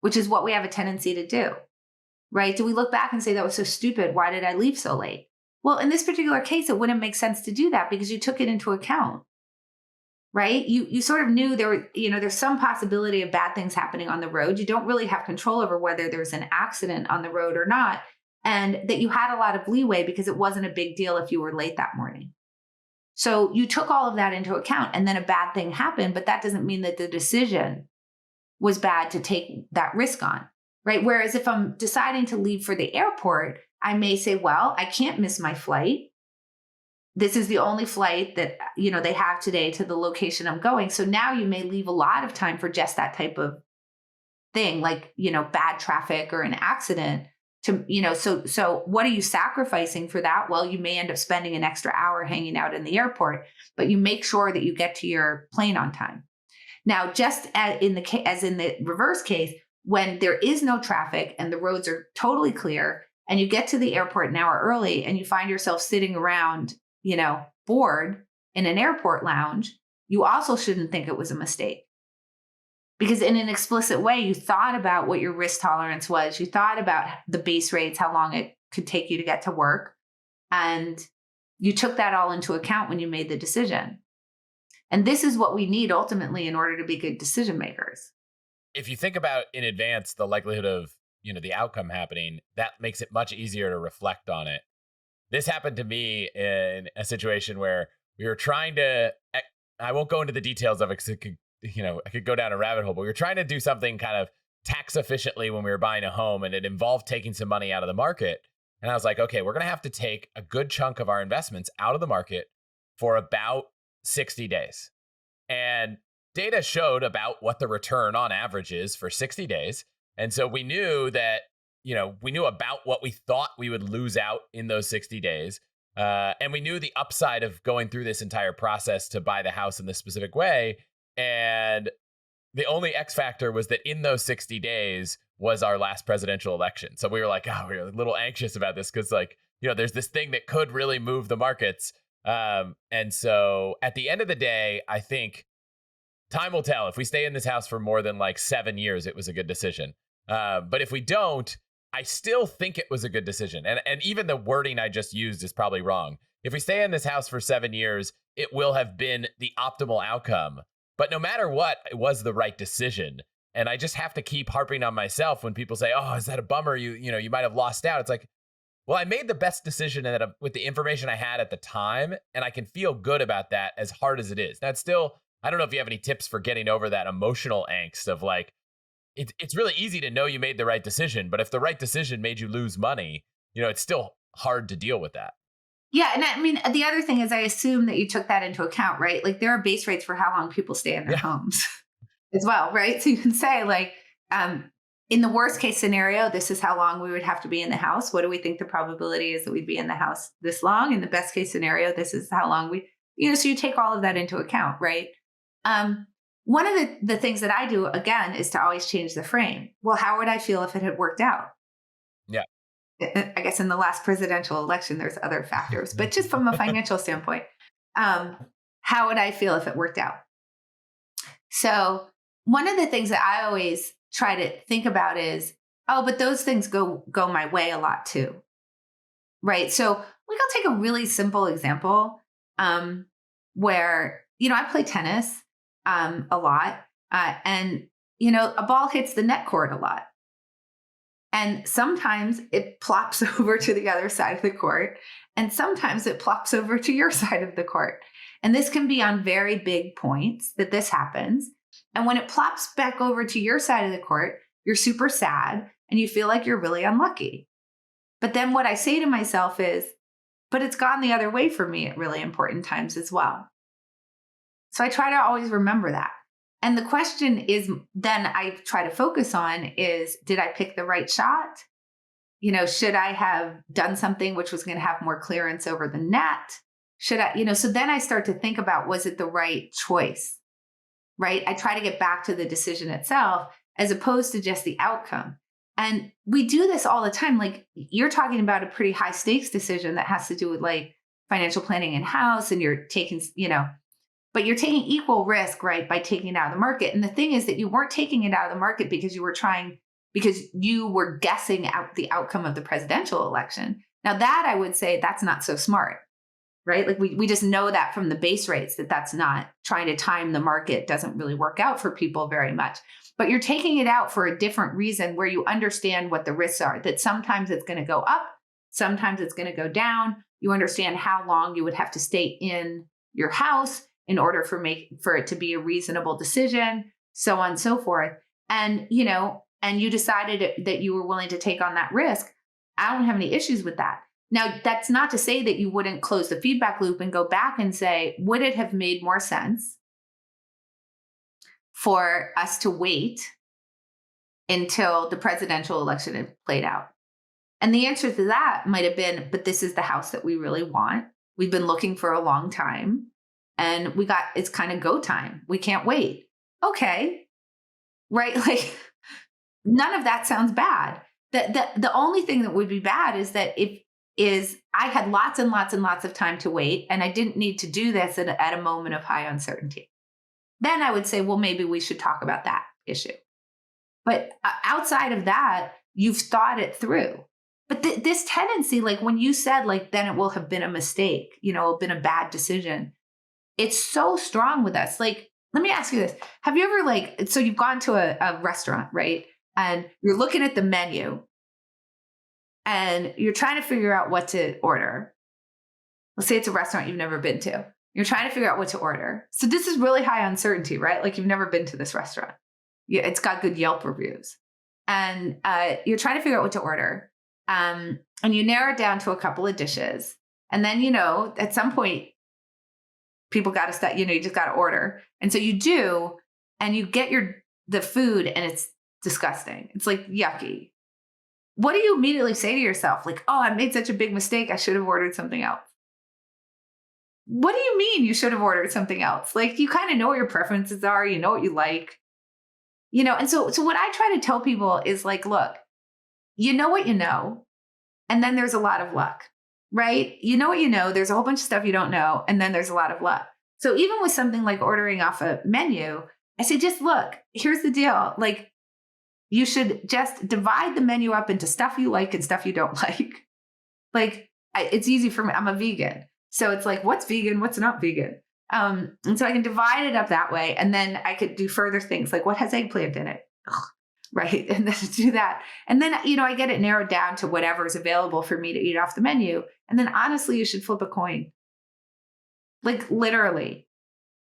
which is what we have a tendency to do, right? Do we look back and say that was so stupid? Why did I leave so late? Well, in this particular case, it wouldn't make sense to do that because you took it into account, right? You sort of knew there's some possibility of bad things happening on the road. You don't really have control over whether there's an accident on the road or not. And that you had a lot of leeway because it wasn't a big deal if you were late that morning. So you took all of that into account and then a bad thing happened, but that doesn't mean that the decision was bad to take that risk on, right? Whereas if I'm deciding to leave for the airport, I may say, well, I can't miss my flight. This is the only flight that, they have today to the location I'm going. So now you may leave a lot of time for just that type of thing, like, bad traffic or an accident. So what are you sacrificing for that? Well, you may end up spending an extra hour hanging out in the airport, but you make sure that you get to your plane on time. Now, just as in the reverse case, when there is no traffic and the roads are totally clear and you get to the airport an hour early and you find yourself sitting around, bored in an airport lounge, you also shouldn't think it was a mistake. Because in an explicit way, you thought about what your risk tolerance was. You thought about the base rates, how long it could take you to get to work. And you took that all into account when you made the decision. And this is what we need ultimately in order to be good decision makers. If you think about in advance the likelihood of, the outcome happening, that makes it much easier to reflect on it. This happened to me in a situation where we were trying to, I won't go into the details of it because it could, I could go down a rabbit hole, but we were trying to do something kind of tax efficiently when we were buying a home, and it involved taking some money out of the market. And I was like, okay, we're going to have to take a good chunk of our investments out of the market for about 60 days. And data showed about what the return on average is for 60 days. And so we knew that, we knew about what we thought we would lose out in those 60 days. And we knew the upside of going through this entire process to buy the house in this specific way. And the only X factor was that in those 60 days was our last presidential election. So we were like, we were a little anxious about this because there's this thing that could really move the markets. And so at the end of the day, I think time will tell. If we stay in this house for more than like 7 years, it was a good decision. But if we don't, I still think it was a good decision. And even the wording I just used is probably wrong. If we stay in this house for 7 years, it will have been the optimal outcome. But no matter what, it was the right decision. And I just have to keep harping on myself when people say, oh, is that a bummer? You might have lost out. It's like, well, I made the best decision with the information I had at the time. And I can feel good about that as hard as it is. That's still, I don't know if you have any tips for getting over that emotional angst of like, it's really easy to know you made the right decision. But if the right decision made you lose money, it's still hard to deal with that. Yeah. And I mean, the other thing is I assume that you took that into account, right? Like there are base rates for how long people stay in their homes as well, right? So you can say like, in the worst case scenario, this is how long we would have to be in the house. What do we think the probability is that we'd be in the house this long? In the best case scenario, this is how long so you take all of that into account, right? One of the things that I do, again, is to always change the frame. Well, how would I feel if it had worked out? Yeah. I guess in the last presidential election, there's other factors, but just from a financial standpoint, how would I feel if it worked out? So one of the things that I always try to think about is, Oh, but those things go my way a lot too. Right. So like I'll take a really simple example um, where, I play tennis a lot. And, a ball hits the net cord a lot. And sometimes it plops over to the other side of the court. And sometimes it plops over to your side of the court. And this can be on very big points that this happens. And when it plops back over to your side of the court, you're super sad and you feel like you're really unlucky. But then what I say to myself is, but it's gone the other way for me at really important times as well. So I try to always remember that. And the question is then I try to focus on is, did I pick the right shot? Should I have done something which was going to have more clearance over the net? Should I, so then I start to think about, was it the right choice? Right? I try to get back to the decision itself as opposed to just the outcome. And we do this all the time. Like you're talking about a pretty high stakes decision that has to do with like financial planning in house and you're taking, but you're taking equal risk, right? By taking it out of the market. And the thing is that you weren't taking it out of the market because because you were guessing out the outcome of the presidential election. Now that I would say that's not so smart, right? Like we just know that from the base rates that's not trying to time the market doesn't really work out for people very much. But you're taking it out for a different reason where you understand what the risks are, that sometimes it's going to go up, sometimes it's going to go down. You understand how long you would have to stay in your house in order for it to be a reasonable decision, so on and so forth. And, and you decided that you were willing to take on that risk. I don't have any issues with that. Now, that's not to say that you wouldn't close the feedback loop and go back and say, would it have made more sense for us to wait until the presidential election had played out? And the answer to that might have been, but this is the house that we really want. We've been looking for a long time and it's kind of go time. We can't wait. Okay. Right. Like none of that sounds bad. The only thing that would be bad is that I had lots and lots and lots of time to wait and I didn't need to do this at a moment of high uncertainty. Then I would say, well, maybe we should talk about that issue. But outside of that, you've thought it through. But this tendency, like when you said, like, then it will have been a mistake, been a bad decision. It's so strong with us. Like, let me ask you this. Have you ever so you've gone to a restaurant, right? And you're looking at the menu and you're trying to figure out what to order. Let's say it's a restaurant you've never been to. You're trying to figure out what to order. So this is really high uncertainty, right? Like you've never been to this restaurant. Yeah, it's got good Yelp reviews. And you're trying to figure out what to order. And you narrow it down to a couple of dishes. And then, at some point, people got to start, you just got to order. And so you do, and you get the food and it's disgusting. It's like yucky. What do you immediately say to yourself? Like, oh, I made such a big mistake. I should have ordered something else. What do you mean you should have ordered something else? Like, you kind of know what your preferences are. You know what you like, and so what I try to tell people is like, look, you know what you know, and then there's a lot of luck, right? You know what you know, there's a whole bunch of stuff you don't know, and then there's a lot of luck. So even with something like ordering off a menu, I say, just look, here's the deal. Like, you should just divide the menu up into stuff you like and stuff you don't like. Like, it's easy for me. I'm a vegan. So it's like, what's vegan? What's not vegan? And so I can divide it up that way. And then I could do further things like what has eggplant in it? Ugh, right. And then do that. And then, I get it narrowed down to whatever is available for me to eat off the menu. And then honestly, you should flip a coin. Like literally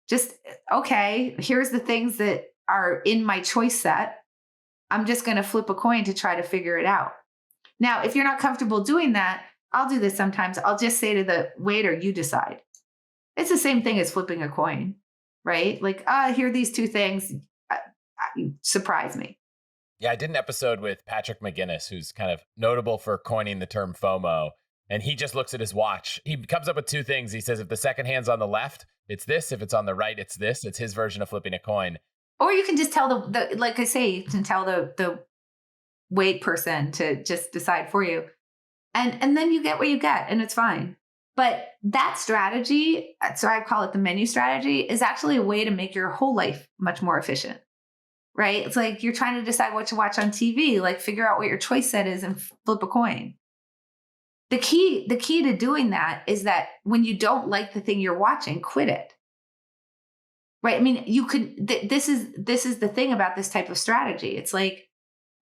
just, okay, here's the things that are in my choice set. I'm just going to flip a coin to try to figure it out. Now, if you're not comfortable doing that, I'll do this sometimes. I'll just say to the waiter, you decide. It's the same thing as flipping a coin, right? Like, here are these two things. Surprise me. Yeah, I did an episode with Patrick McGinnis, who's kind of notable for coining the term FOMO. And he just looks at his watch. He comes up with two things. He says, if the second hand's on the left, it's this. If it's on the right, it's this. It's his version of flipping a coin. Or you can just tell like I say, you can tell the wait person to just decide for you. And then you get what you get and it's fine. But that strategy, so I call it the menu strategy, is actually a way to make your whole life much more efficient. right? It's like you're trying to decide what to watch on TV, like figure out what your choice set is and flip a coin. The key to doing that is that when you don't like the thing you're watching, quit it. Right? I mean, you could this is the thing about this type of strategy. It's like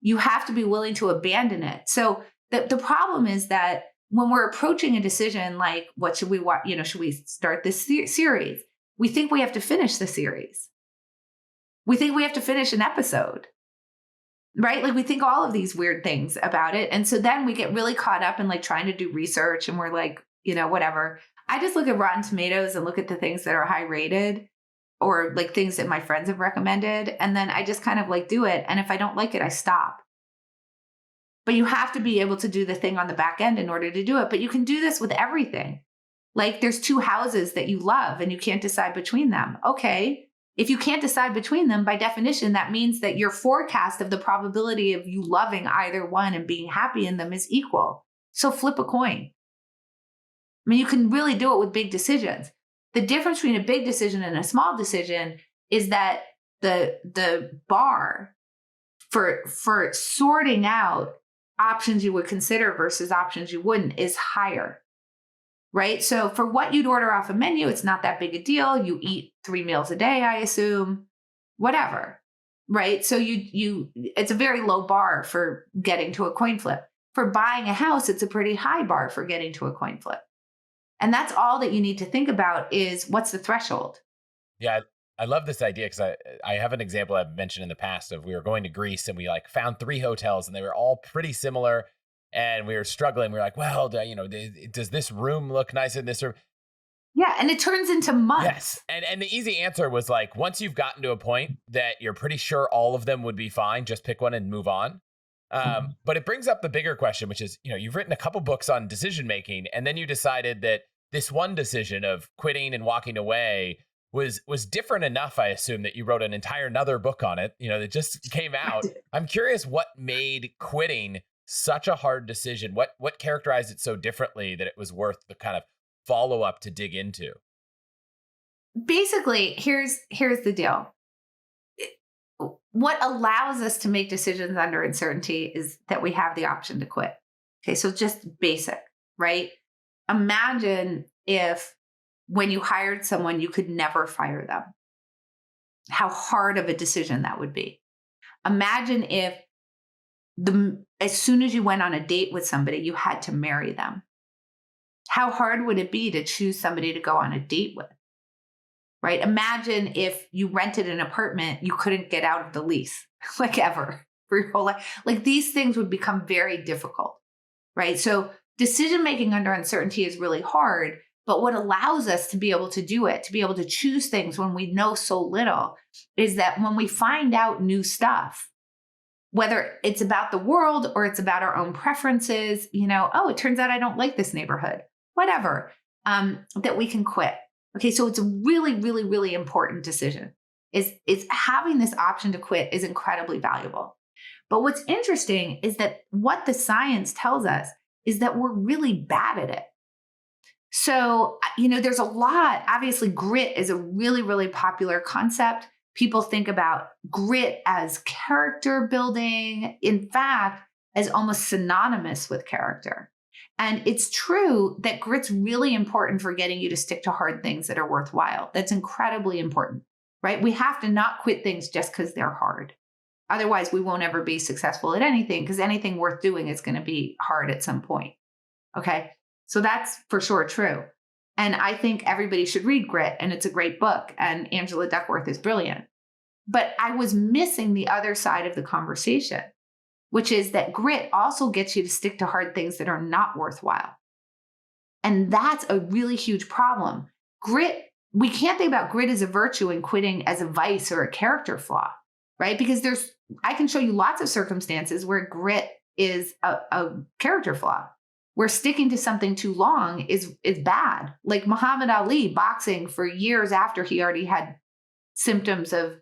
you have to be willing to abandon it. So the problem is that when we're approaching a decision like what should we watch, should we start this series? We think we have to finish the series. We think we have to finish an episode. Right? Like we think all of these weird things about it. And so then we get really caught up in like trying to do research and we're like, whatever. I just look at Rotten Tomatoes and look at the things that are high rated or like things that my friends have recommended. And then I just kind of like do it. And if I don't like it, I stop. But you have to be able to do the thing on the back end in order to do it. But you can do this with everything. Like there's two houses that you love and you can't decide between them. Okay. If you can't decide between them, by definition, that means that your forecast of the probability of you loving either one and being happy in them is equal. So flip a coin. I mean, you can really do it with big decisions. The difference between a big decision and a small decision is that the bar for sorting out options you would consider versus options you wouldn't is higher. Right? So for what you'd order off a menu, it's not that big a deal. You eat 3 meals a day, I assume, whatever. Right? So it's a very low bar for getting to a coin flip. For buying a house, it's a pretty high bar for getting to a coin flip. And that's all that you need to think about is what's the threshold? Yeah, I love this idea because I have an example I've mentioned in the past of we were going to Greece and we like found 3 hotels and they were all pretty similar. And we were struggling. We were like, well, does this room look nice in this room? Yeah. And it turns into months. Yes. And the easy answer was like, once you've gotten to a point that you're pretty sure all of them would be fine, just pick one and move on. But it brings up the bigger question, which is, you've written a couple books on decision making, and then you decided that this one decision of quitting and walking away was different enough, I assume, that you wrote another book on it, that just came out. I'm curious what made quitting such a hard decision. What characterized it so differently that it was worth the kind of follow-up to dig into? Basically, here's the deal. What allows us to make decisions under uncertainty is that we have the option to quit. Okay, so just basic, right? Imagine if when you hired someone, you could never fire them. How hard of a decision that would be. Imagine if as soon as you went on a date with somebody, you had to marry them. How hard would it be to choose somebody to go on a date with? Right? Imagine if you rented an apartment, you couldn't get out of the lease, like ever, for your whole life. Like these things would become very difficult, right? So decision making under uncertainty is really hard, but what allows us to be able to do it, to be able to choose things when we know so little, is that when we find out new stuff, whether it's about the world or it's about our own preferences, it turns out I don't like this neighborhood, whatever, that we can quit. Okay, so it's a really, really, really important decision. Is having this option to quit is incredibly valuable. But what's interesting is that what the science tells us is that we're really bad at it. So, there's a lot, obviously grit is a really, really popular concept. People think about grit as character building, in fact, as almost synonymous with character. And it's true that grit's really important for getting you to stick to hard things that are worthwhile. That's incredibly important, right? We have to not quit things just because they're hard. Otherwise, we won't ever be successful at anything because anything worth doing is going to be hard at some point. Okay. So that's for sure true. And I think everybody should read Grit, and it's a great book, and Angela Duckworth is brilliant. But I was missing the other side of the conversation, which is that grit also gets you to stick to hard things that are not worthwhile. And that's a really huge problem. Grit, we can't think about grit as a virtue and quitting as a vice or a character flaw, right? Because I can show you lots of circumstances where grit is a character flaw, where sticking to something too long is bad. Like Muhammad Ali boxing for years after he already had symptoms of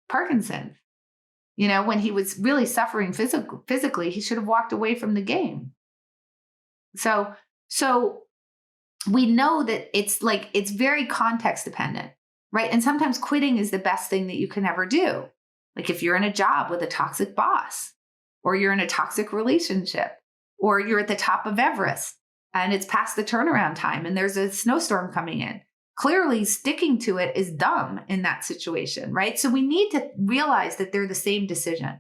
Parkinson's. When he was really suffering physically, he should have walked away from the game. So we know that it's very context dependent, right? And sometimes quitting is the best thing that you can ever do. Like if you're in a job with a toxic boss, or you're in a toxic relationship, or you're at the top of Everest and it's past the turnaround time and there's a snowstorm coming in. Clearly, sticking to it is dumb in that situation, right? So we need to realize that they're the same decision.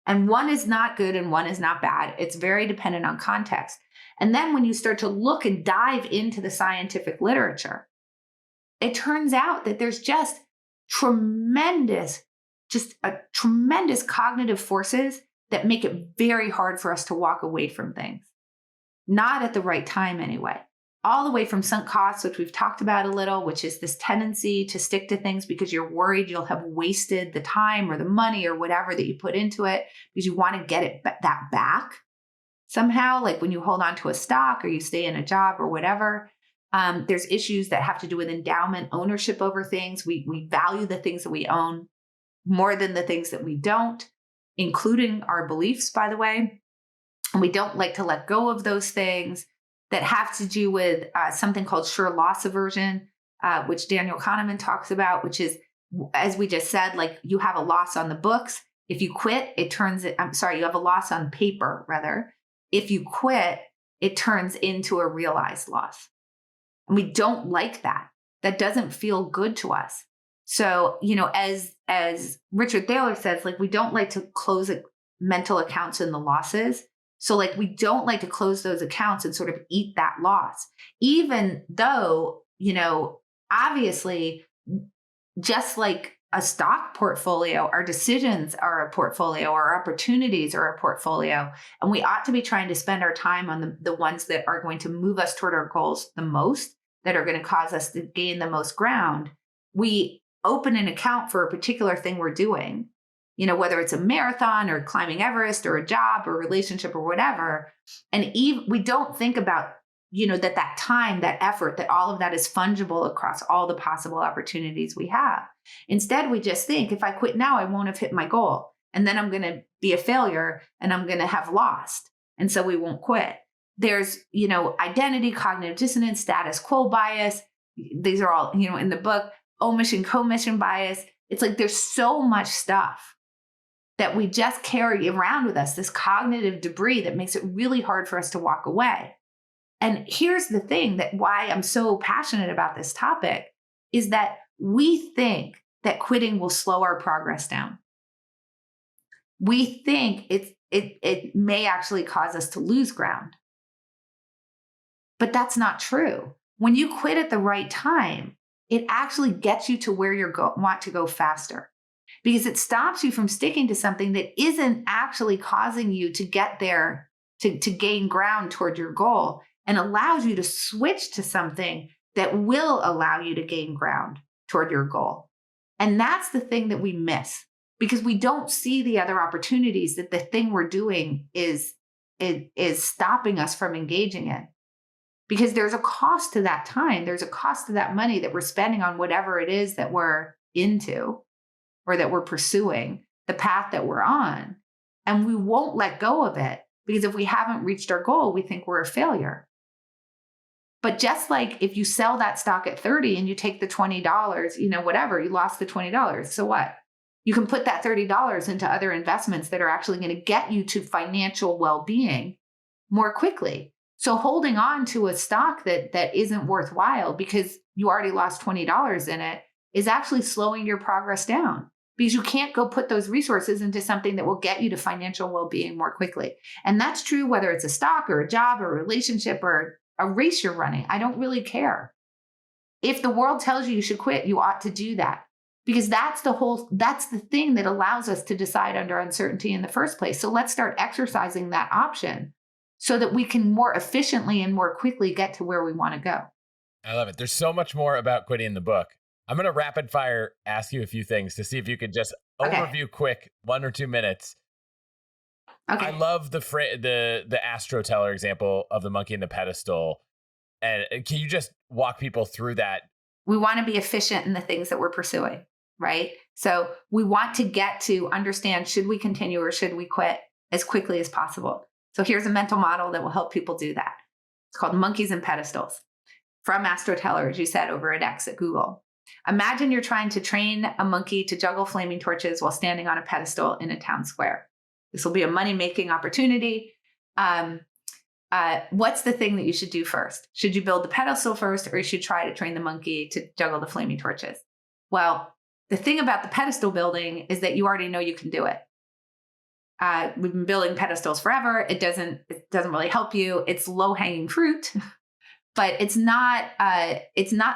And one is not good and one is not bad. It's very dependent on context. And then when you start to look and dive into the scientific literature, it turns out that there's just a tremendous cognitive forces that make it very hard for us to walk away from things. Not at the right time anyway. All the way from sunk costs, which we've talked about a little, which is this tendency to stick to things because you're worried you'll have wasted the time or the money or whatever that you put into it because you want to get that back somehow, like when you hold on to a stock or you stay in a job or whatever. There's issues that have to do with endowment ownership over things. We value the things that we own more than the things that we don't, including our beliefs, by the way. And we don't like to let go of those things that have to do with something called sure loss aversion, which Daniel Kahneman talks about, which is, as we just said, like you have a loss on the books. If you quit, you have a loss on paper, rather. If you quit, it turns into a realized loss. And we don't like that. That doesn't feel good to us. So, as Richard Thaler says, like we don't like to close mental accounts in the losses. So like we don't like to close those accounts and sort of eat that loss, even though, obviously, just like a stock portfolio, our decisions are a portfolio, our opportunities are a portfolio. And we ought to be trying to spend our time on the ones that are going to move us toward our goals the most, that are going to cause us to gain the most ground. We open an account for a particular thing we're doing, whether it's a marathon or climbing Everest or a job or relationship or whatever. And we don't think about, that time, that effort, that all of that is fungible across all the possible opportunities we have. Instead, we just think, if I quit now, I won't have hit my goal. And then I'm going to be a failure and I'm going to have lost. And so we won't quit. There's, identity, cognitive dissonance, status quo bias. These are all, in the book, omission, commission bias. It's like there's so much stuff that we just carry around with us, this cognitive debris that makes it really hard for us to walk away. And here's the thing, that why I'm so passionate about this topic is that we think that quitting will slow our progress down. We think it may actually cause us to lose ground. But that's not true. When you quit at the right time, it actually gets you to where you want to go faster, because it stops you from sticking to something that isn't actually causing you to get there, to gain ground toward your goal, and allows you to switch to something that will allow you to gain ground toward your goal. And that's the thing that we miss, because we don't see the other opportunities that the thing we're doing is stopping us from engaging in. Because there's a cost to that time. There's a cost to that money that we're spending on whatever it is that we're into or that we're pursuing, the path that we're on. And we won't let go of it, because if we haven't reached our goal, we think we're a failure. But just like if you sell that stock at 30 and you take the $20, whatever, you lost the $20. So what? You can put that $30 into other investments that are actually going to get you to financial well-being more quickly. So holding on to a stock that isn't worthwhile because you already lost $20 in it is actually slowing your progress down, because you can't go put those resources into something that will get you to financial well-being more quickly. And that's true whether it's a stock or a job or a relationship or a race you're running. I don't really care. If the world tells you should quit, you ought to do that, because that's the thing that allows us to decide under uncertainty in the first place. So let's start exercising that option so that we can more efficiently and more quickly get to where we want to go. I love it. There's so much more about quitting in the book. I'm going to rapid fire ask you a few things to see if you could just overview quick, 1 or 2 minutes. Okay. I love the Astro Teller example of the monkey and the pedestal. And can you just walk people through that? We want to be efficient in the things that we're pursuing, right? So we want to get to understand, should we continue or should we quit as quickly as possible? So here's a mental model that will help people do that. It's called Monkeys and Pedestals from Astro Teller, as you said, over at X at Google. Imagine you're trying to train a monkey to juggle flaming torches while standing on a pedestal in a town square. This will be a money-making opportunity. What's the thing that you should do first? Should you build the pedestal first, or you should try to train the monkey to juggle the flaming torches? Well, the thing about the pedestal building is that you already know you can do it. We've been building pedestals forever. It doesn't really help you. It's low-hanging fruit, but it's not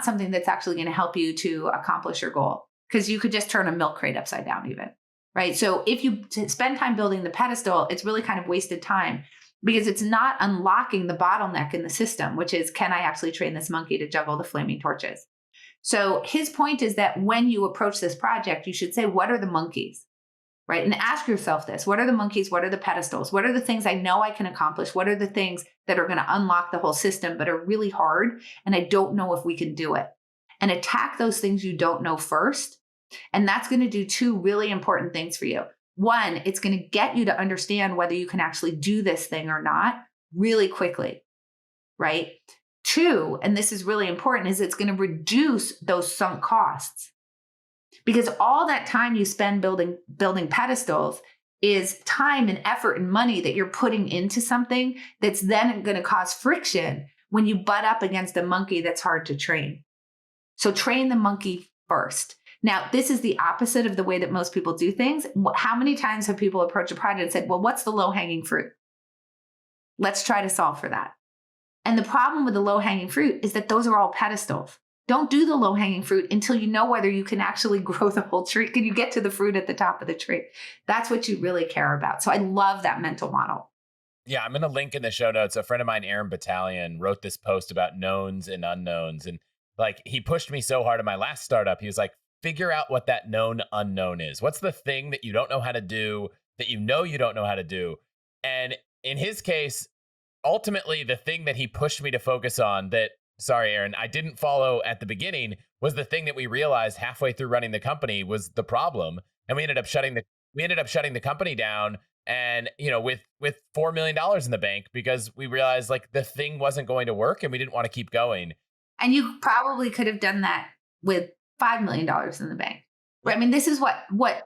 something that's actually going to help you to accomplish your goal, because you could just turn a milk crate upside down even, right? So if you spend time building the pedestal, it's really kind of wasted time, because it's not unlocking the bottleneck in the system, which is, can I actually train this monkey to juggle the flaming torches? So his point is that when you approach this project, you should say, what are the monkeys? Right? And ask yourself this: what are the monkeys? What are the pedestals? What are the things I know I can accomplish? What are the things that are going to unlock the whole system but are really hard and I don't know if we can do it? And attack those things you don't know first. And that's going to do two really important things for you. One, it's going to get you to understand whether you can actually do this thing or not really quickly, right? Two, and this is really important, is it's going to reduce those sunk costs. Because all that time you spend building pedestals is time and effort and money that you're putting into something that's then going to cause friction when you butt up against a monkey that's hard to train. So train the monkey first. Now, this is the opposite of the way that most people do things. How many times have people approached a project and said, well, what's the low-hanging fruit? Let's try to solve for that. And the problem with the low-hanging fruit is that those are all pedestals. Don't do the low-hanging fruit until you know whether you can actually grow the whole tree. Can you get to the fruit at the top of the tree? That's what you really care about. So I love that mental model. Yeah, I'm going to link in the show notes. A friend of mine, Aaron Battalion, wrote this post about knowns and unknowns. And like, he pushed me so hard in my last startup. He was like, figure out what that known unknown is. What's the thing that you don't know how to do, that you don't know how to do? And in his case, ultimately, the thing that he pushed me to focus on that, sorry, Aaron, I didn't follow at the beginning, was the thing that we realized halfway through running the company was the problem. And we ended up shutting the company down, and, you know, with $4 million in the bank, because we realized like the thing wasn't going to work and we didn't want to keep going. And you probably could have done that with $5 million in the bank. Right? I mean, this is what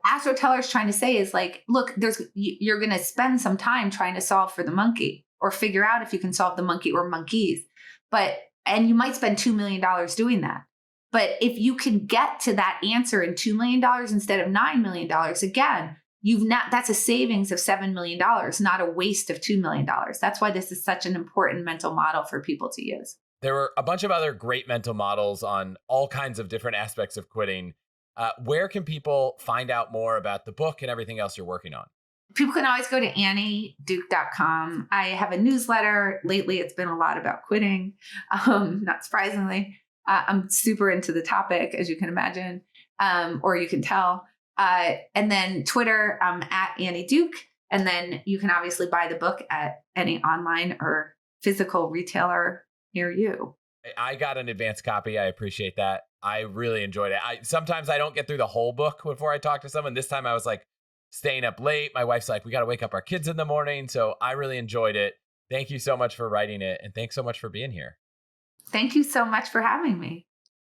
AstroTeller is trying to say is like, look, you're going to spend some time trying to solve for the monkey, or figure out if you can solve the monkey or monkeys. And you might spend $2 million doing that. But if you can get to that answer in $2 million instead of $9 million, again, that's a savings of $7 million, not a waste of $2 million. That's why this is such an important mental model for people to use. There were a bunch of other great mental models on all kinds of different aspects of quitting. Where can people find out more about the book and everything else you're working on? People can always go to annieduke.com. I have a newsletter. Lately, it's been a lot about quitting, not surprisingly. I'm super into the topic, as you can imagine, or you can tell. And then Twitter, at Annie Duke. And then you can obviously buy the book at any online or physical retailer near you. I got an advanced copy. I appreciate that. I really enjoyed it. Sometimes I don't get through the whole book before I talk to someone. This time I was like staying up late. My wife's like, we got to wake up our kids in the morning. So I really enjoyed it. Thank you so much for writing it. And thanks so much for being here. Thank you so much for having me.